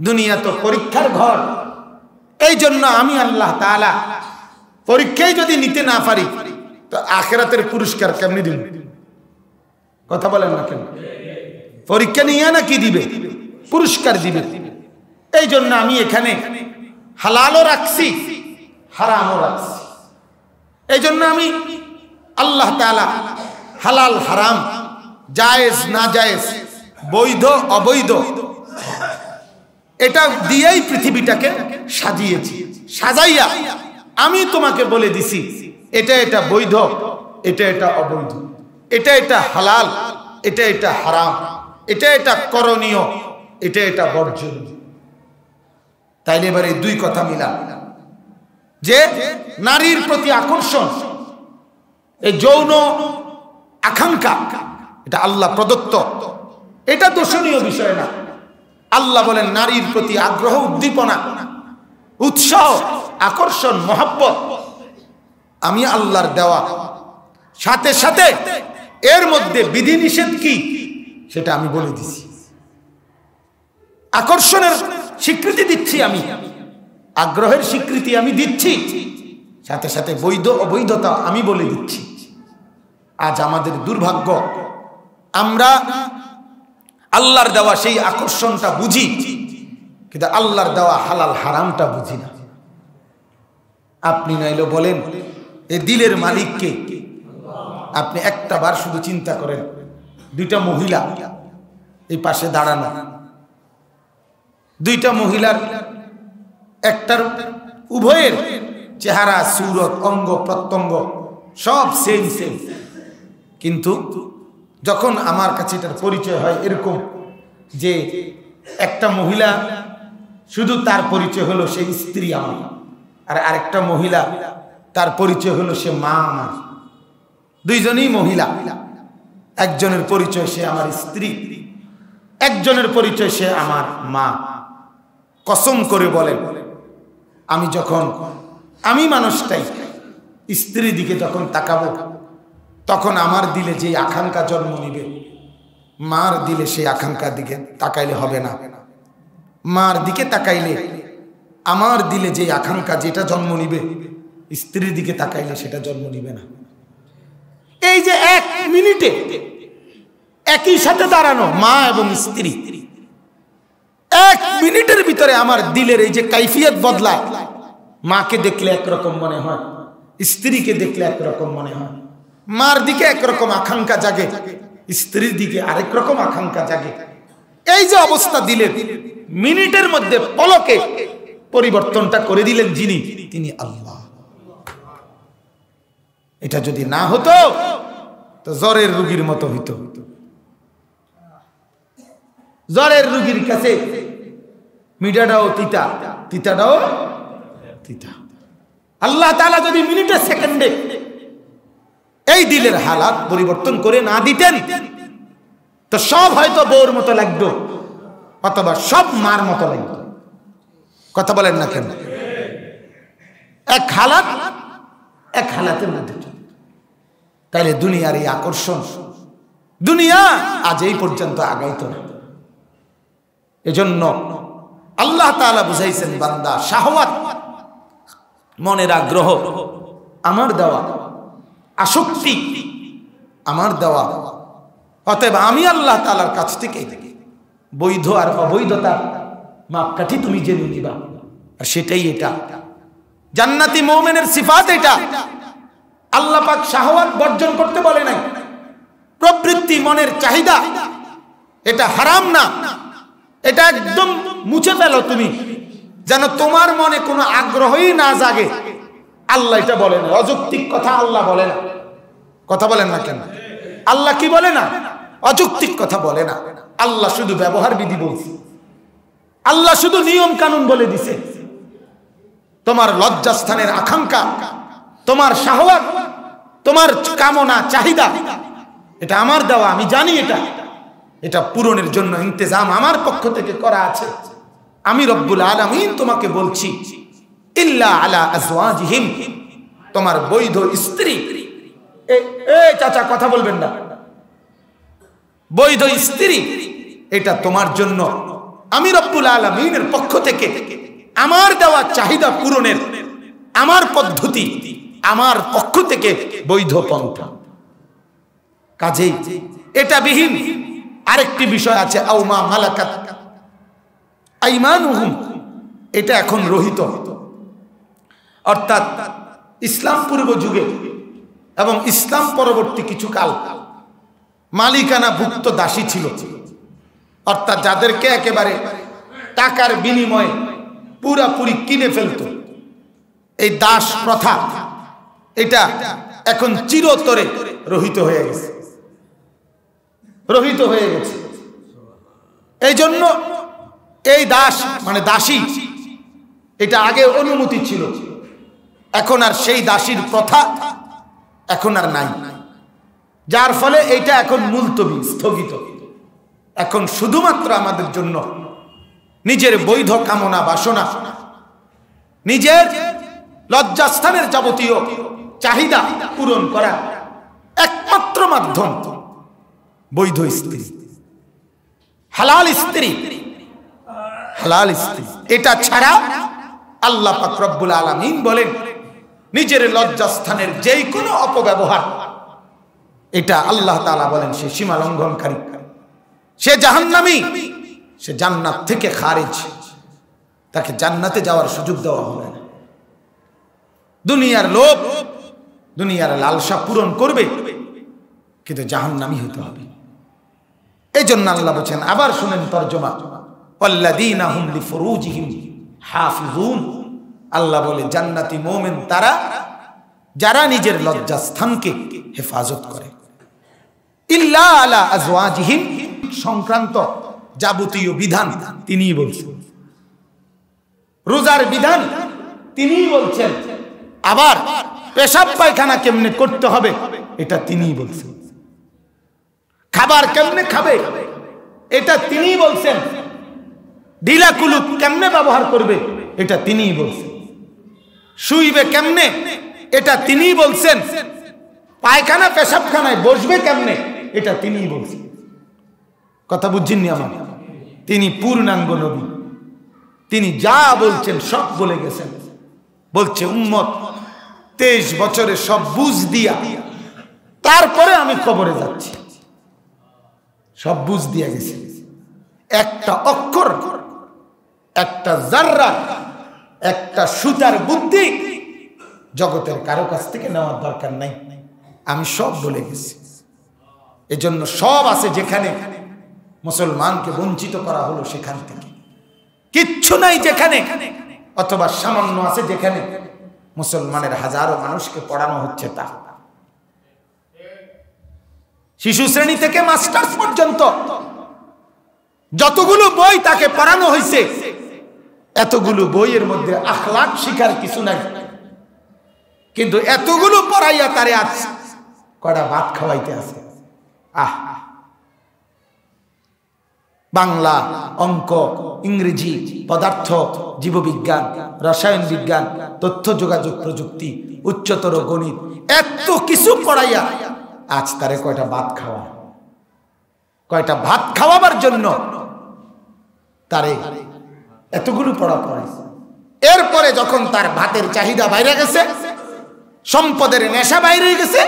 দুনিয়া তো পরীক্ষার ঘর। এই জন্য আমি আল্লাহ তাআলা পরীক্ষায় যদি নিতে না পারি তো আখিরাতের পুরস্কার কেমনি দিব? কথা বলেন না কেন? পরীক্ষা নিয়ে না কি দিবে? পুরস্কার দিবে। এই জন্য আমি এখানে হালালও রাখছি, হারামও রাখছি। এই জন্য আমি আল্লাহ তাআলা হালাল হারাম, জায়েজ না জায়েজ, বৈধ অবৈধ, এটা দিয়েই পৃথিবীটাকে সাজিয়েছি। সাজাইয়া আমি তোমাকে বলে দিছি এটা এটা বৈধ, এটা এটা অবৈধ, এটা এটা হালাল, এটা এটা হারাম, এটা এটা করণীয়, এটা এটা বর্জনীয়। তাইলে এবার এই দুই কথা মিলা যে নারীর প্রতি আকর্ষণ, এই যৌন আকাঙ্ক্ষা, এটা আল্লাহ প্রদত্ত, এটা দোষণীয় বিষয় না। আল্লাহ বলেন নারীর প্রতি আগ্রহ, উদ্দীপনা, উৎসাহ, আকর্ষণ, মহব্বত আমি আল্লাহর দেওয়া। সাথে সাথে এর মধ্যে বিধিনিষেধ কি সেটা আমি বলে দিছি। আকর্ষণের স্বীকৃতি দিচ্ছি আমি, আগ্রহের স্বীকৃতি আমি দিচ্ছি, সাথে সাথে বৈধ অবৈধতা আমি বলে দিচ্ছি। আজ আমাদের দুর্ভাগ্য, আমরা আল্লাহর দেওয়া সেই আকর্ষণটা বুঝি, কিন্তু আল্লাহর দেওয়া হালাল হারামটা বুঝি না। আপনি নাইলে বলেন এই দিলের মালিককে? আপনি একটা বার শুধু চিন্তা করেন, দুইটা মহিলা এই পাশে দাঁড়ানো, দুইটা মহিলার একটার উভয়ের চেহারা, সুরত, অঙ্গ প্রত্যঙ্গ সব সেম সেম, কিন্তু যখন আমার কাছে এটার পরিচয় হয় এরকম যে একটা মহিলা শুধু তার পরিচয় হলো সে স্ত্রী আমার, আর আরেকটা মহিলা তার পরিচয় হলো সে মা আমার। দুইজনই মহিলা, একজনের পরিচয় সে আমার স্ত্রী, একজনের পরিচয় সে আমার মা। কসম করে বলেন, আমি মানুষটাই স্ত্রী দিকে যখন তাকাবো তখন আমার দিলে যে আকাঙ্ক্ষা জন্ম নিবে, মার দিলে সেই আকাঙ্ক্ষার দিকে তাকাইলে হবে না। মার দিকে তাকাইলে আমার দিলে যে আকাঙ্ক্ষা যেটা জন্ম নিবে, স্ত্রীর দিকে তাকাইলে সেটা জন্ম নিবে না। এই যে এক মিনিটে একই সাথে দাঁড়ানো মা এবং স্ত্রী, এক মিনিটের ভিতরে আমার দিলের এই যে কাইফিয়ত বদলায়। মাকে দেখলে একরকম মনে হয়, স্ত্রীকে দেখলে একরকম মনে হয়। মার দিকে একরকম আকাঙ্ক্ষা জাগে, স্ত্রীর দিকে আরেক রকম আকাঙ্ক্ষা জাগে। এই যে অবস্থা দিলের, মিনিটের মধ্যে পলকে পরিবর্তনটা করে দিলেন যিনি, তিনি আল্লাহ। এটা যদি না হতো তো জ্বরের রোগীর মতো হইতো। জ্বরের রোগীর কাছে মিঠাটাও তিতা, তিতাটাও তিতা। আল্লাহ তাআলা যদি মিনিটে সেকেন্ডে এই দিলের হালাত পরিবর্তন করে না দিতেন তো সব হয়তো বউর মতো লাগতো, অথবা সব মার মতো লাগতো। কথা বলেন না কেন? এক হালাতের মধ্যে। তাইলে দুনিয়ার এই আকর্ষণ, দুনিয়া আজ এই পর্যন্ত আগাইতো না। এজন্য আল্লাহ তাআলা বুঝাইছেন, বান্দা শাহওয়াত, মনের আগ্রহ আমার দেওয়া, আসক্তি আমার দেওয়া। অতএব আমি আল্লাহ তাআলার কাছ থেকে বৈধ আর অবৈধতার মাপকাঠি তুমি জেনে নিবা, আর সেটাই এটা। জান্নাতি মুমিনের সিফাত এটা। আল্লাহ পাক শাহওয়াত বর্জন করতে বলে নাই। প্রবৃত্তি, মনের চাহিদা, এটা হারাম না, এটা একদম মুছে ফেলো তুমি, যেন তোমার মনে কোনো আগ্রহই না জাগে। আল্লাহ এটা বলে না, অযৌক্তিক কথা আল্লাহ বলে না। কথা বলেন না কেন? আল্লাহ কি বলে না? অযৌক্তিক কথা বলে না। আল্লাহ শুধু ব্যবহার বিধি বলছে, আল্লাহ শুধু নিয়ম কানুন বলে দিছে। তোমার লজ্জাস্থানের আকাঙ্ক্ষা, তোমার শাহওয়াত, তোমার কামনা চাহিদা, এটা আমার দেওয়া, আমি জানি এটা পূরণের জন্য ইন্তজাম আমার পক্ষ থেকে করা আছে। আমি রব্বুল আলামিন তোমাকে বলছি, ইল্লা আলা আজওয়াজিহিম, তোমার বৈধ স্ত্রী। এই চাচা কথা বলবেন না। বৈধ স্ত্রী এটা তোমার জন্য আমি রব্বুল আলামিনের পক্ষ থেকে আমার দেওয়া চাহিদা পূরণের আমার পদ্ধতি, আমার পক্ষ থেকে বৈধ পন্থা। কাজেই এটা বিহীন আরেকটি বিষয় আছে, আউমা মালাকাত আইমানুহুম, এটা এখন রহিত। অর্থাৎ ইসলাম পূর্ব যুগে এবং ইসলাম পরবর্তী কিছু কাল মালিকানা ভুক্ত দাসী ছিল, অর্থাৎ যাদেরকে একেবারে টাকার বিনিময়ে পুরাপুরি কিনে ফেলত। এই দাস প্রথা এটা এখন চিরতরে রহিত হয়ে গেছে, রহিত হয়ে গেছে। এই জন্য এই দাস মানে দাসী, এটা আগে অনুমতি ছিল, এখন আর সেই দাসীর প্রথা এখন আর নাই। যার ফলে এটা এখন মুলতবি, স্থগিত। এখন শুধুমাত্র আমাদের জন্য নিজের বৈধ কামনা বাসনা, নিজের লজ্জাস্থানের যাবতীয় চাহিদা পূরণ করা একমাত্র মাধ্যম বৈধ স্ত্রী, হালাল স্ত্রী, হালাল স্ত্রী। এটা ছাড়া আল্লাহ পাক রব্বুল আলামিন বলেন নিজের লজ্জাস্থানের যেই কোনো অপব্যবহার, এটা আল্লাহ তাআলা বলেন সে সীমা লঙ্ঘনকারী, সে জাহান্নামী, সে জান্নাত থেকে খারিজ, তাকে জান্নাতে যাওয়ার সুযোগ দেওয়া হবে না। দুনিয়ার লোভ, দুনিয়ার লালসা পূরণ করবে, কিন্তু জাহান্নামী হতে হবে। এই জন্য আল্লাহ বলেন, আবার শুনেন তরজমা, ওয়াল্লাযীনা হুম লিফুরুজিহিম হাফিজুন। আল্লাহ বলে জান্নাতি মুমিন তারা যারা নিজের লজ্জাস্থানকে হেফাজত করে, ইল্লা আলা আজওয়াজিহিম সংক্রান্ত যাবতীয় বিধান তিনিই বলছেন, রোজার বিধান তিনিই বলছেন, আবার পেশাব পায়খানা কেমনে করতে হবে এটা তিনিই বলছেন, খাবার কেমনে খাবে এটা তিনিই বলছেন, ঢিলা কুলুপ কেমনে ব্যবহার করবে এটা তিনিই বলছেন, শুইবে কেমনে এটা তিনিই বলছেন, পায়খানা পেশাবখানায় বসবে কেমনে এটা তিনিই বলছেন। কথা বুঝছেননি আমার? তিনি পূর্ণাঙ্গ নবী, তিনি যা বলছেন সব বলে গেছেন। বলছে উম্মত 23 বছরে সব বুঝ দিয়া তারপরে আমি কবরে যাচ্ছি, সব বুঝ দিয়া গেছে। একটা অক্ষর, একটা জাররা, একটা সুতার বুদ্ধি জগতের কারো কাছ থেকে নেওয়ার দরকার নাই, আমি সব বলে গেছি। এজন্য সব আছে যেখানে মুসলমানকে বঞ্চিত করা হলো সেখান থেকে, কিচ্ছু নাই যেখানে, অথবা সামান্য আছে যেখানে মুসলমানের হাজারো মানুষকে পড়ানো হচ্ছে। তা শিশু শ্রেণী থেকে মাস্টার্স পর্যন্ত যতগুলো বই তাকে পড়ানো হয়েছে, এতগুলো বইয়ের মধ্যে আখলাক শিখার কিছু নাই, কিন্তু এতগুলো পড়াইয়া তারে আজ কয়টা ভাত খাওয়াইতে আছে। বাংলা, অঙ্ক, ইংরেজি, পদার্থ, জীববিজ্ঞান, রসায়ন বিজ্ঞান, তথ্য যোগাযোগ প্রযুক্তি, উচ্চতর গণিত, এত কিছু পড়াইয়া আজ তারে কয়টা ভাত খাওয়া, কয়টা ভাত খাওয়াবার জন্য তারে এতগুলো পড়া পড়াইছে। এরপরে যখন তার ভাতের চাহিদা বাইরে গেছে, সম্পদের নেশা বাইরে গেছে,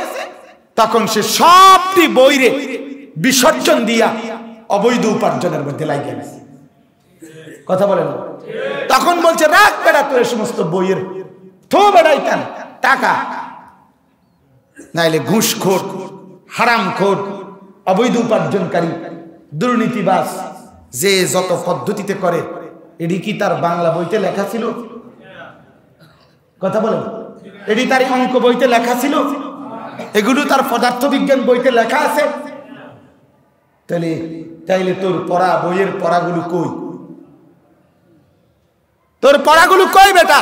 তখন সে সবটি বইরে বিসর্জন দিয়া অবৈধ উপার্জনের মধ্যে লাগিয়ে গেছে। কথা বলেন? তখন বলছে রাখ বেড়া তোর সমস্ত বইয়ের থো বেড়াই কেন টাকা, নাইলে ঘুষখোর, হারামখোর, অবৈধ উপার্জনকারী, দুর্নীতিবাজ যে যত পদ্ধতিতে করে, এটি কি তার বাংলা বইতে লেখা ছিল? কথা বলেন? এটি তার অঙ্ক বইতে লেখা ছিল? এগুলো তার পদার্থ বিজ্ঞান বইতে লেখা আছে? তাইলে তোর পড়া বইয়ের পড়াগুলো কই? তোর পড়াগুলো কই বেটা?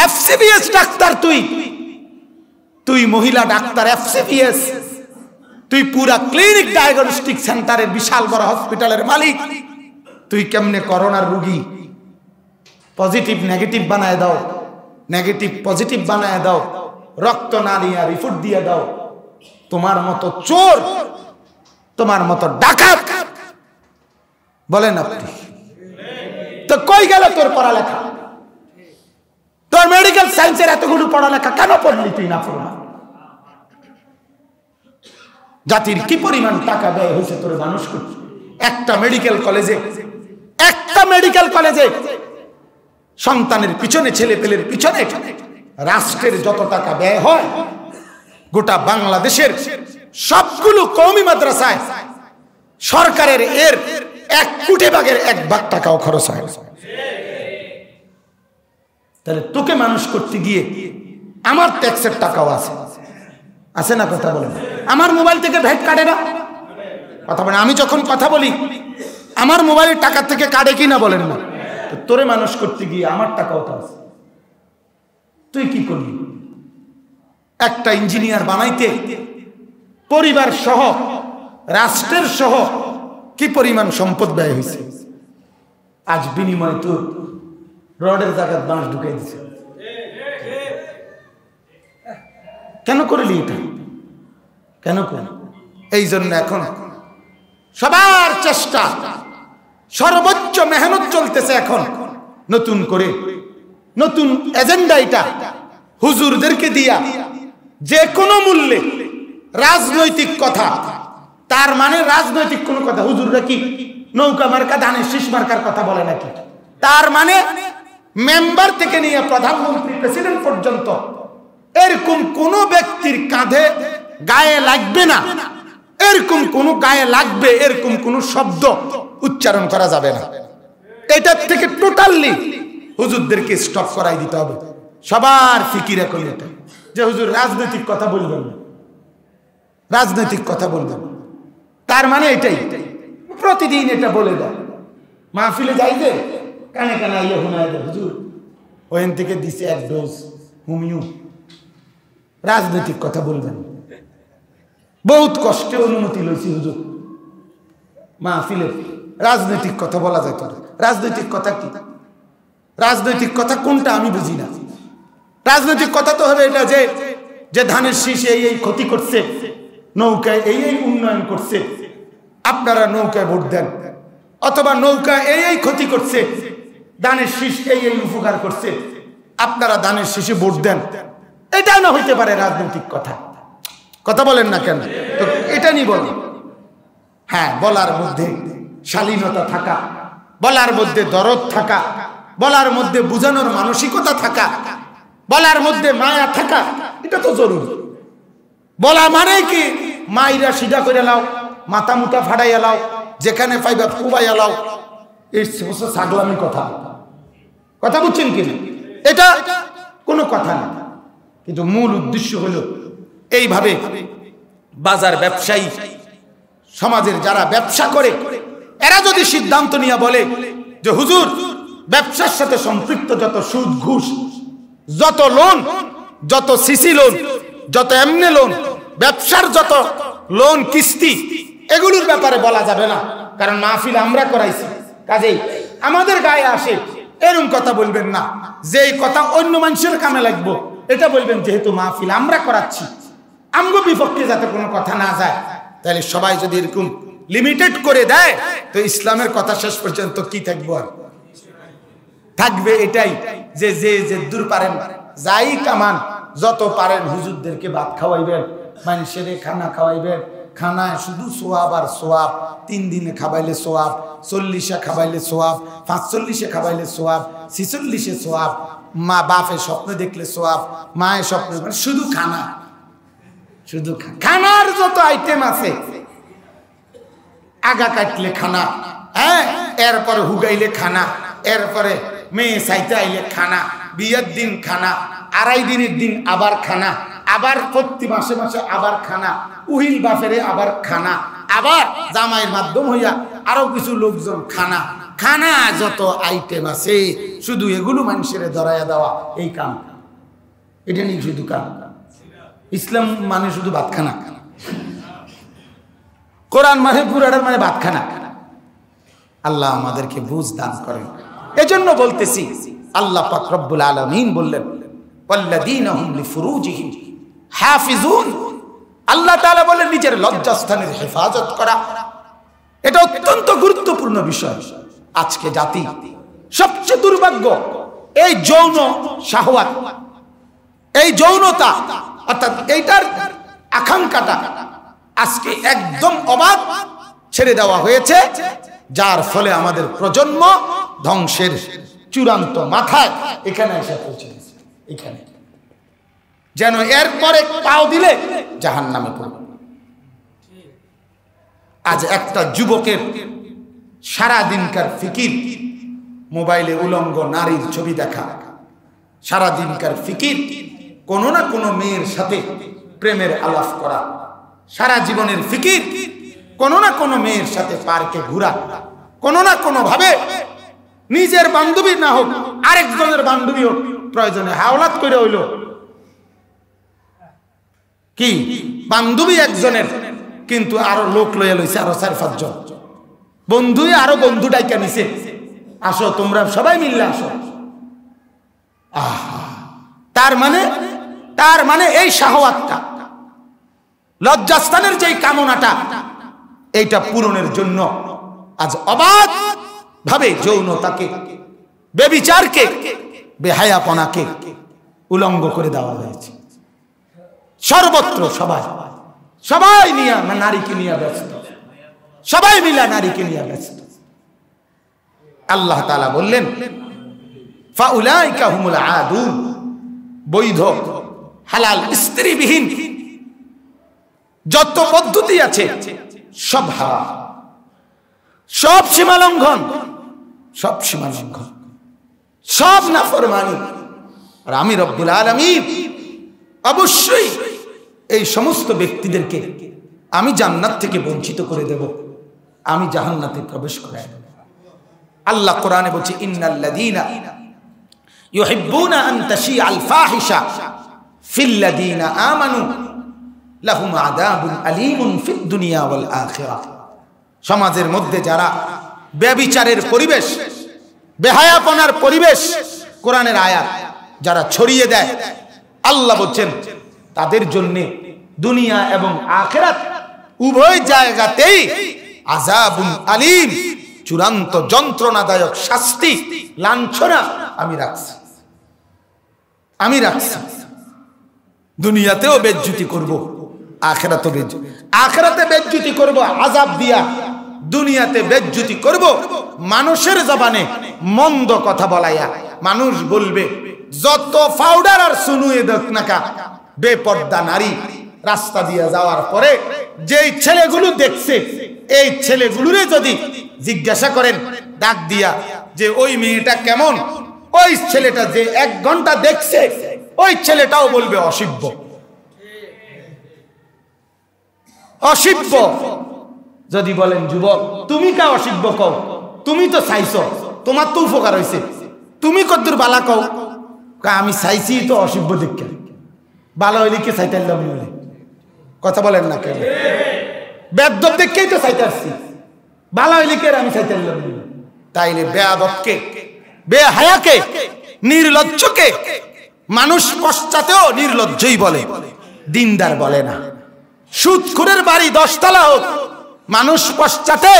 এফসিবিএস ডাক্তার তুই মহিলা ডাক্তার এফসিবিএস, তুই পুরা ক্লিনিক ডায়াগনস্টিক সেন্টারের বিশাল বড় হসপিটালের মালিক, তুই কেমনে করোনার রোগী পজিটিভ নেগেটিভ বানায় দাও, নেগেটিভ পজিটিভ বানায় দাও, রক্ত না দিয়া রিপোর্ট দিয়ে দাও। তোমার মতো চোর, তোমার মতো ডাকাত বলেন আপনি, তো কই গেল তোর পড়ালেখা? তোর মেডিকেল সায়েন্সের এতগুলো পড়ালেখা কেন পড়লি তুই? না পড়বা। জাতির কি পরিমাণ টাকা ব্যয় হয়েছে তোর মানুষ করছে। একটা মেডিকেল কলেজে সন্তানের পিছনে, ছেলে পেলের পিছনে রাষ্ট্রের যত টাকা ব্যয় হয়, গোটা বাংলাদেশের সবগুলো কওমি মাদ্রাসায় সরকারের এর 1 কোটি ভাগের 1 ভাগ টাকাও খরচ হয়। তাহলে তোকে মানুষ করতে গিয়ে আমার ট্যাক্সের টাকাও আছে না? কথা বলেন। আমার মোবাইল থেকে ভ্যাট কাটে না? কথা বলেন। আমি যখন কথা বলি আমার মোবাইলের টাকা থেকে কাটে কি না বলেন না? তোরে মানুষ করতে গিয়ে আমার টাকাও তো আছে। তুই কি করবি? একটা ইঞ্জিনিয়ার বানাইতে পরিবার সহ, রাষ্ট্রের সহ কি পরিমাণ সম্পদ ব্যয় হয়েছে। আজ বিনিময় তো রডের জায়গায় বাঁশ ঢুকাই দিছে। কেন করলি এটা? কেন কর? এই জন্য এখন সবার চেষ্টা, সর্বোচ্চ মেহনত চলতেছে এখন নতুন করে, নতুন এজেন্ডা এটা হুজুরদেরকে দিয়া যে কোনো মূল্যে রাজনৈতিক কথা, তার মানে রাজনৈতিক কোন কথা হুজুররা কি নৌকা মার্কা ধানের শীষ মার্কার কথা বলে নাকি? তার মানে মেম্বার থেকে নিয়ে প্রধানমন্ত্রী, প্রেসিডেন্ট পর্যন্ত এরকম কোন ব্যক্তির কাঁধে গায়ে লাগবে না, এরকম কোন গায়ে লাগবে এরকম কোন শব্দ উচ্চারণ করা যাবে না। এটার থেকে টোটালি হুজুরদেরকে স্টপ করাই দিতে হবে। সবার ফিকির এখন এটা যে হুজুর রাজনৈতিক কথা বলবেন না, রাজনৈতিক কথা বলবেন। তার মানে এটাই প্রতিদিন এটা বলে দেয়। মাহফিলে যাইবে কানে কানে আইয়া হুনায় দেয়, হুজুর ওখান থেকে দিছে 1 ডোজ হোমিও, রাজনৈতিক কথা বলবেন। বহুত কষ্টে অনুমতি লইছি হুজুর মাহফিলে, রাজনৈতিক কথা বলা যায়। রাজনৈতিক কথা কি? রাজনৈতিক কথা কোনটা আমি বুঝি না। রাজনৈতিক কথা তো হবে এটা যে ধানের শীষ এই ক্ষতি করছে, নৌকায় এই উন্নয়ন করছে, আপনারা নৌকায় ভোট দেন, অথবা নৌকা এই ক্ষতি করছে, ধানের শীষ এই উপকার করছে, আপনারা ধানের শীষে ভোট দেন। এটা না হইতে পারে রাজনৈতিক কথা। কথা বলেন না কেন? তো এটা নিয়ে বলেন। হ্যাঁ, বলার মধ্যে শালীনতা থাকা, বলার মধ্যে দরদ থাকা, বলার মধ্যে বুঝানোর মানসিকতা থাকা, বলার মধ্যে মায়া থাকা, এটা তো জরুরি। বলা মানে কি মাইরা সিধা করে লাও, মাথা মুটা ফাড়াইয়া লাও, যেখানে পাইবা কুবাইয়া লাও, এই ছাগলামি কথা। কথা বুঝছেন কি? এটা কোনো কথা না। কিন্তু মূল উদ্দেশ্য হলো এইভাবে বাজার ব্যবসায়ী, সমাজের যারা ব্যবসা করে, এরা যদি সিদ্ধান্ত নিয়ে বলে যে হুজুর ব্যবসার সাথে সম্পৃক্ত যত সুদ ঘুষ, যত লোন, যত সিসি লোন, যত এমনি লোন, ব্যবসার যত লোন কিস্তি, এগুলোর ব্যাপারে বলা যাবে না, কারণ মাহফিল আমরা করাইছি, কাজেই আমাদের গায়ে আসে এরকম কথা বলবেন না। যেই কথা অন্য মানুষের কামে লাগবো এটা বলবেন, যেহেতু মাহফিল আমরা করাচ্ছি, আমগো বিপক্ষে যাতে কোনো কথা না যায়। তাহলে সবাই যদি এরকম লিমিটেড করে দেয় তো ইসলামের কথা শেষ পর্যন্ত কি থাকবো? আর থাকবে এটাই যে দূর পারেন যাই কামান, যত পারেন হুজুরদেরকে ভাত খাওয়াইবেন, মানুষের খানা খাওয়াইবেন। খানায় শুধু সোয়াব আর সোয়াব। 3 দিনে খাবাইলে সোয়াব, 40-এ খাবাইলে সোয়াব, 45-এ খাবাইলে সোয়াব, 46-এ সোয়াব, মা বাপে স্বপ্ন দেখলে সোয়াব, মায়ের স্বপ্ন, মানে শুধু খানা, শুধু খানার যত আইটেম আছে। আগা কাটলে খানা, হ্যাঁ, এরপরে হুগাইলে খানা, এরপরে মেয়ে চাইতে আইলে খানা, বিয়ের দিন খানা, 2.5 দিনের দিন আবার খানা, আবার প্রতি মাসে মাসে আবার খানা, উহিল বাফেরে আবার খানা, আবার জামাইয়ের মাধ্যম হইয়া আরো কিছু লোকজন খানা। খানা যত আইটেম আছে শুধু এগুলো মানুষের ধরাইয়া দেওয়া, এই কাম। এটা নিয়ে শুধু কাম। ইসলাম মানে শুধু ভাত খানা, কোরআন মানে পুরাটার মানে ভাত খানা। আল্লাহ আমাদেরকে বুঝ দান করেন। এজন্য বলতেছি, আল্লাহ পাক রব্বুল আলামিন বললেন ওয়াল্লাযীনা হুম লিফুরুজিহিম হাফিজুন। আল্লাহ তাআলা বলেন নিজের লজ্জাস্থানের হেফাজত করা, এটা অত্যন্ত গুরুত্বপূর্ণ বিষয়। আজকে জাতি সবচেয়ে দুর্ভাগ্য, এই যৌন শাহওয়াত, এই যৌনতা, অর্থাৎ এইটার আকাঙ্ক্ষাটা আজকে একদম অবাধ ছেড়ে দেওয়া হয়েছে, যার ফলে আমাদের প্রজন্ম ধ্বংসের চূড়ান্ত মাথায় এখানে এসে পৌঁছে গেছে। এখানে যেন এরপরে পাও দিলে জাহান্নামে পড়বে। আজ একটা যুবকের সারা দিনকার ফিকির মোবাইলে উলঙ্গ নারীর ছবি দেখা, সারা দিনকার ফিকির কোনো না কোনো মেয়ের সাথে প্রেমের আলাপ করা, সারা জীবনের ফিকির কোনো না কোনো মেয়ের সাথে পার্কে ঘোরা, কোনো না কোনো ভাবে নিজের বান্ধবী না হোক আরেকজনের বান্ধবী হোক, প্রয়োজনে হাওলাত করে হইল কি বান্ধবী একজনের, কিন্তু আরো লোক লইয়া লইছে আরো 4-5 জন বন্ধু, আরো বন্ধু ডাইকা নিছে, আসো তোমরা সবাই মিললে আসো। তার মানে এই শাহওয়াতটা, লজ্জাস্থানের যেই কামনাটা, এইটা পূরণের জন্য আজ অবাধ ভাবে যৌনতাকে, বেবিচারকে, বেহায়াপনাকে উলঙ্গ করে দেওয়া হয়েছে সর্বত্র। সবাই নিয়ে নারীকে নিয়ে ব্যস্ত, সবাই মিলা নারীকে নিয়ে ব্যস্ত। আল্লাহ তাআলা বললেন ফাউলাইকা হুমুল আদুন, বৈধ হালাল স্ত্রীবিহীন যত পদ্ধতি আছে সব হারাম, সব সীমালঙ্ঘন, সব নাফরমানি। আর আমি রব্বুল আলামিন অবশ্যই এই সমস্ত ব্যক্তিদেরকে আমি জান্নাত থেকে বঞ্চিত করে দেব, আমি জাহান্নাতে প্রবেশ করাই দেব। আল্লাহ কোরআনে বলছে ইন্নাল্লাযীনা ইউহিব্বুনা আন তাশিআল ফাহিশা ফিল্লাযীনা আমানু লাহুম আযাবুন আলীমুন ফিদ দুনিয়া ওয়াল আখিরাহ। সমাজের মধ্যে যারা ব্যভিচারের পরিবেশ, বেহায়াপনার পরিবেশ, কোরআনের আয়াত যারা ছড়িয়ে দেয়, আল্লাহ বলছেন তাদের জন্য দুনিয়া এবং আখিরাত উভয় জায়গাতেই আযাবুন আলীম, চূড়ান্ত যন্ত্রণাদায়ক শাস্তি, লাঞ্ছনা আমি রাখছি। দুনিয়াতেও বেজ্জতি করব, আখিরাতেও বেজ্জতি, আখিরাতে বেজ্জতি করব আযাব দিয়া, দুনিয়াতে বেজ্জতি করব মানুষের জবানে মন্দ কথা বলাইয়া। মানুষ বলবে যত পাউডার আর সুনুয়ে দেখ নাকা বেপর্দা নারী রাস্তা দিয়ে যাওয়ার পরে যেই ছেলেগুলো দেখছে, এই ছেলেগুলোরে যদি জিজ্ঞাসা করেন ডাক দিয়া যে ওই মেয়েটা কেমন, ওই ছেলেটা যে 1 ঘন্টা দেখছে, ওই ছেলেটাও বলবে অসভ্য। যদি বলেন যুবক তুমি কা অসভ্য কও, তুমি তো চাইছো, তোমার তো উপকার হয়েছে, তুমি কদ্দুর বালা কও, আমি চাইছি তো অসভ্য দেখে, ভালো হইলে কে চাইতাম, কথা বলেন না কেন? বেয়াদব দেখেই তো চাইতে আসছি, ভালো হইলে কে আমি চাইতাম। তাইলে বেয়াদবকে, বেহায়াকে, নির্লজ্জকে মানুষ পশ্চাতেও নির্লজ্জই বলে, দিনদার বলে না। সুদখোরের বাড়ি 10 তলা হোক, মানুষ পশ্চাতে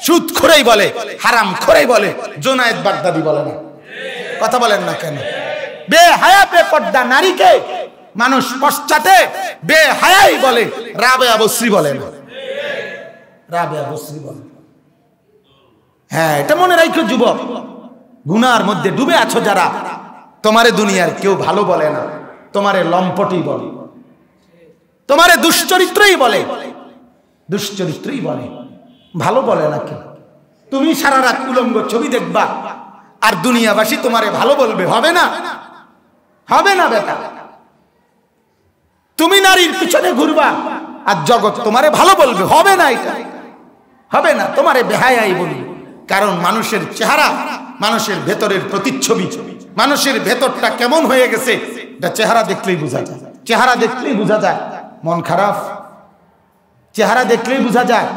সুদখোরেই বলে, হারামখোরেই বলে, জোনায়েদ বাগদাদি বলে না। কথা বলেন না কেন? বেহায়া বেপর্দা নারীকে মানুষ পশ্চাতে বেহায়াই বলে, রাবেয়া বসরি বলে না, রাবেয়া বসরি বলে। হ্যাঁ, এটা মনে রাখো যুবক, গুনার মধ্যে ডুবে আছো যারা, তোমারে দুনিয়ার কেউ ভালো বলে না, তোমারে লম্পটই বলে, তোমারে দুশ্চরিত্রই বলে, ভালো বলে না কেউ। তুমি সারা রাত উলঙ্গ ছবি দেখবা আর দুনিয়াবাসী তোমারে ভালো বলবে, হবে না? হবে না বেটা। তুমি নারীর পিছনে ঘুরবা আর জগৎ তোমারে ভালো বলবে, হবে না, এটা হবে না, তোমারে বেহায়াই বলবে। কারণ মানুষের চেহারা, মানুষের ভেতরের প্রতিচ্ছবি, মানুষের ভেতরটা কেমন হয়ে গেছে এটা চেহারা দেখলেই বোঝা যায়। চেহারা দেখলেই বোঝা যায় মন খারাপ, চেহারা দেখলেই বোঝা যায়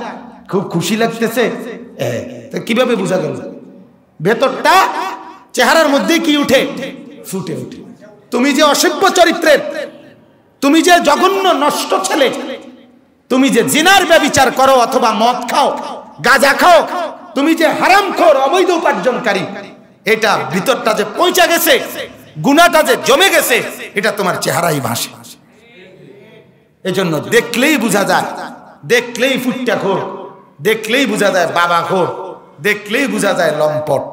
খুব খুশি লাগতেছে, কিভাবে বোঝা গেল? ভেতরটা চেহারার মধ্যে কি উঠে? ফুটে উঠে। তুমি যে অসভ্য চরিত্রের, তুমি যে জঘন্য নষ্ট ছেলে, তুমি যে জিনার ব্যভিচার করো অথবা মদ খাও, গাঁজা খাও, তুমি যে হারামখোর অবৈধ উপার্জনকারী, এটা ভিতরটা যে পৌঁছা গেছে, গুনাহটা যে জমে গেছে, এটা তোমার চেহারাই ভাসে। এজন্য দেখলেই বোঝা যায়, দেখলেই ফুটটাখোর, দেখলেই বোঝা যায় বাবাখোর, দেখলেই বোঝা যায় লম্পট।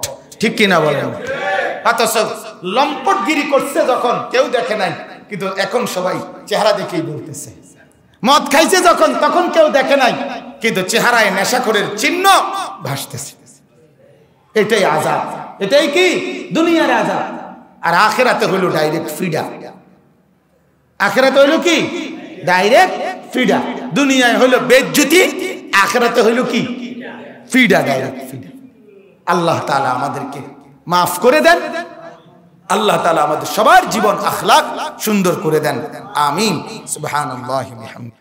ঠিক কিনা বলেন? অথচ লম্পটগিরি করছে যখন কেউ দেখে নাই, কিন্তু এখন সবাই চেহারা দেখেই বলতেছে। মদ খাইছে যখন, তখন কেউ দেখে নাই, কিন্তু চেহারায় নেশাখোরের চিহ্ন ভাসতেছে। এটাই আযাব, এটাই কি দুনিয়ার আযাব। আর আখিরাতে হইল ডাইরেক্ট ফিডা। আখিরাতে হইল কি? ডাইরেক্ট ফিডা। দুনিয়ায় হইল বেজ্জতি, আখিরাতে হইল কি? ফিডা, ডাইরেক্ট ফিডা। আল্লাহ তাআলা আমাদেরকে মাফ করে দেন। আল্লাহ তাআলা আমাদের সবার জীবন আখলাক সুন্দর করে দেন। আমিন। সুবহানাল্লাহি ওয়া বিহামদিহি।